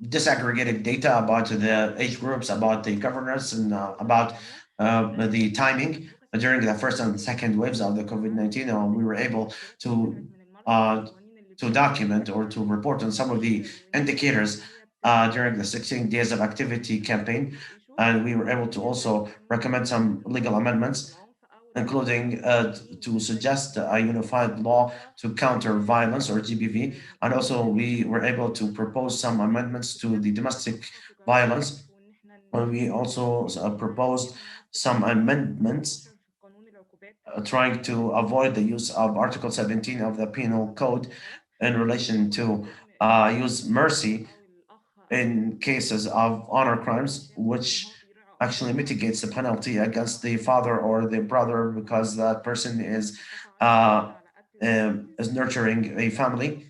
disaggregated data about the age groups, about the governance, and about the timing during the first and second waves of the COVID-19. We were able to document or to report on some of the indicators during the 16 days of activity campaign. And we were able to also recommend some legal amendments, including to suggest a unified law to counter violence, or GBV. And also we were able to propose some amendments to the domestic violence. And we also proposed some amendments trying to avoid the use of Article 17 of the Penal Code in relation to use mercy in cases of honor crimes, which actually mitigates the penalty against the father or the brother because that person is nurturing a family,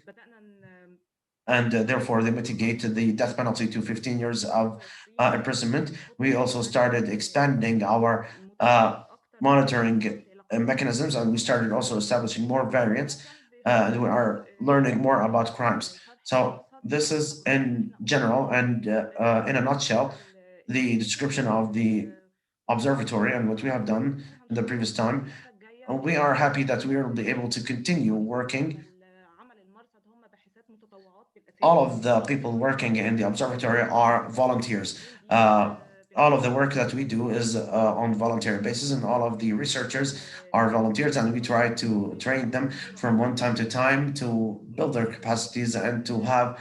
and therefore they mitigate the death penalty to 15 years of imprisonment. We also started expanding our monitoring mechanisms, and we started also establishing more variants, and we are learning more about crimes. So this is in general and in a nutshell the description of the observatory and what we have done in the previous time. And we are happy that we will be able to continue working. All of the people working in the observatory are volunteers. All of the work that we do is on voluntary basis, and all of the researchers are volunteers, and we try to train them from one time to time to build their capacities and to have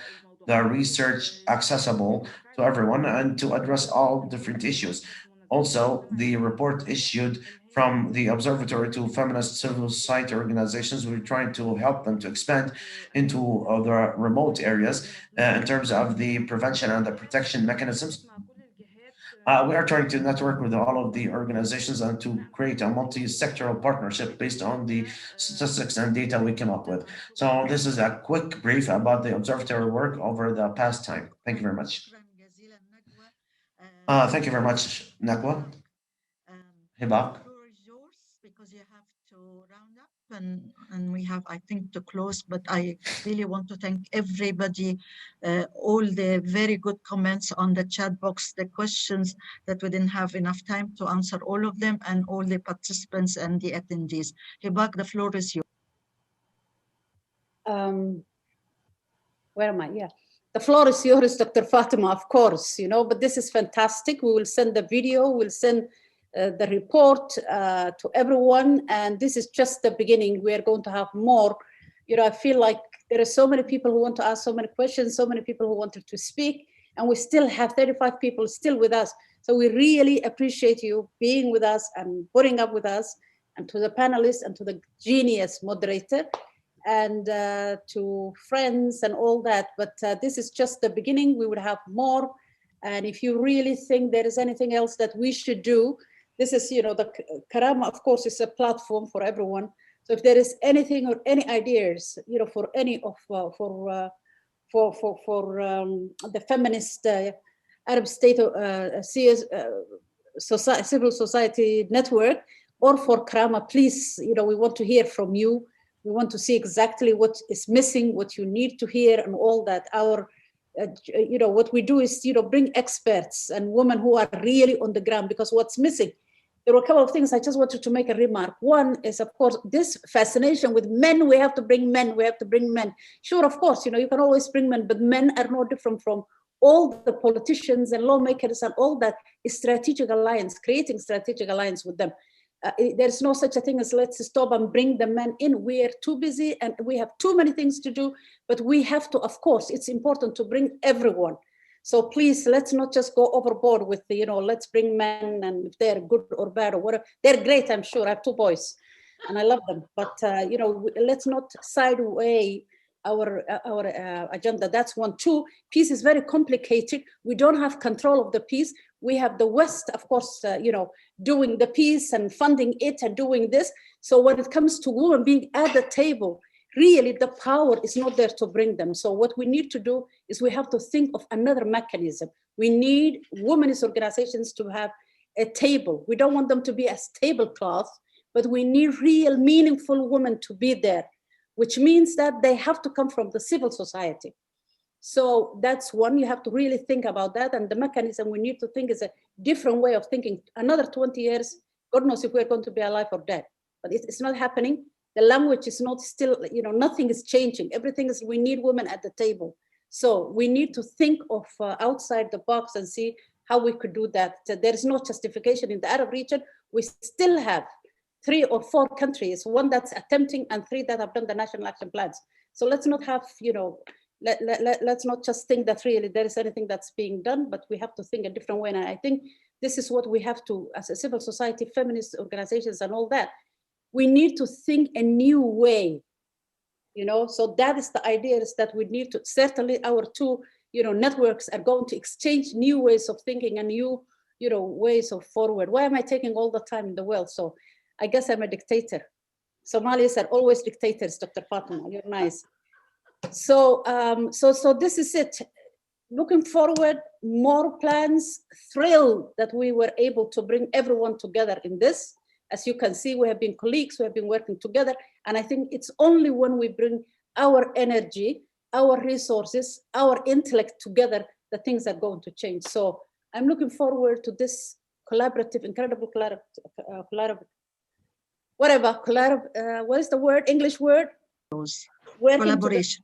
the research accessible to everyone and to address all different issues. Also, the report issued from the observatory to feminist civil society organizations, we're trying to help them to expand into other remote areas in terms of the prevention and the protection mechanisms. We are trying to network with all of the organizations and to create a multi-sectoral partnership based on the statistics and data we came up with. So this is a quick brief about the observatory work over the past time. Thank you very much. Thank you very much, Nakwa. Hibak. Because you have to round up and we have, I think, to close, but I really want to thank everybody, all the very good comments on the chat box, the questions that we didn't have enough time to answer all of them, and all the participants and the attendees. Hibak, the floor is yours. Where am I? Yeah. The floor is yours, Dr. Fatima, of course, but this is fantastic. We will send the video, we'll send the report to everyone, and this is just the beginning. We are going to have more. I feel like there are so many people who want to ask so many questions, so many people who wanted to speak, and we still have 35 people still with us. So we really appreciate you being with us and putting up with us, and to the panelists and to the genius moderator and to friends and all that. But this is just the beginning. We would have more. And if you really think there is anything else that we should do, this is, the Karama, of course, is a platform for everyone. So if there is anything or any ideas, for any of, for the feminist Arab State civil society network, or for Karama, please, we want to hear from you. We want to see exactly what is missing, what you need to hear, and all that. Our what we do is, bring experts and women who are really on the ground, because what's missing, there were a couple of things I just wanted to make a remark. One is, of course, this fascination with men. We have to bring men. We have to bring men. Sure, of course, you can always bring men, but men are no different from all the politicians and lawmakers and all that. Is strategic alliance, creating strategic alliance with them. There's no such a thing as let's stop and bring the men in. We are too busy and we have too many things to do, but we have to, of course, it's important to bring everyone. So please, let's not just go overboard with the, let's bring men, and if they're good or bad or whatever, they're great, I'm sure. I have 2 boys and I love them, but let's not side away agenda. That's one. Two, peace is very complicated. We don't have control of the peace. We have the West, of course, doing the peace and funding it and doing this. So when it comes to women being at the table, really the power is not there to bring them. So what we need to do is we have to think of another mechanism. We need women's organizations to have a table. We don't want them to be a tablecloth, but we need real meaningful women to be there, which means that they have to come from the civil society. So that's one, you have to really think about that. And the mechanism we need to think is a different way of thinking. Another 20 years, God knows if we're going to be alive or dead, but it's not happening. The language is not still, nothing is changing. Everything is, we need women at the table. So we need to think of outside the box and see how we could do that. There is no justification in the Arab region. We still have 3 or 4 countries, one that's attempting and 3 that have done the national action plans. So let's not have, let's not just think that really there is anything that's being done, but we have to think a different way. And I think this is what we have to, as a civil society, feminist organizations and all that, we need to think a new way, so that is the idea, is that we need to, certainly our 2, networks are going to exchange new ways of thinking and new, ways of forward. Why am I taking all the time in the world? So I guess I'm a dictator. Somalis are always dictators, Dr. Fatima, you're nice. So, so this is it. Looking forward, more plans, thrilled that we were able to bring everyone together in this. As you can see, we have been colleagues, we have been working together. And I think it's only when we bring our energy, our resources, our intellect together that things are going to change. So I'm looking forward to this collaborative, incredible what is the word, English word? Collaboration.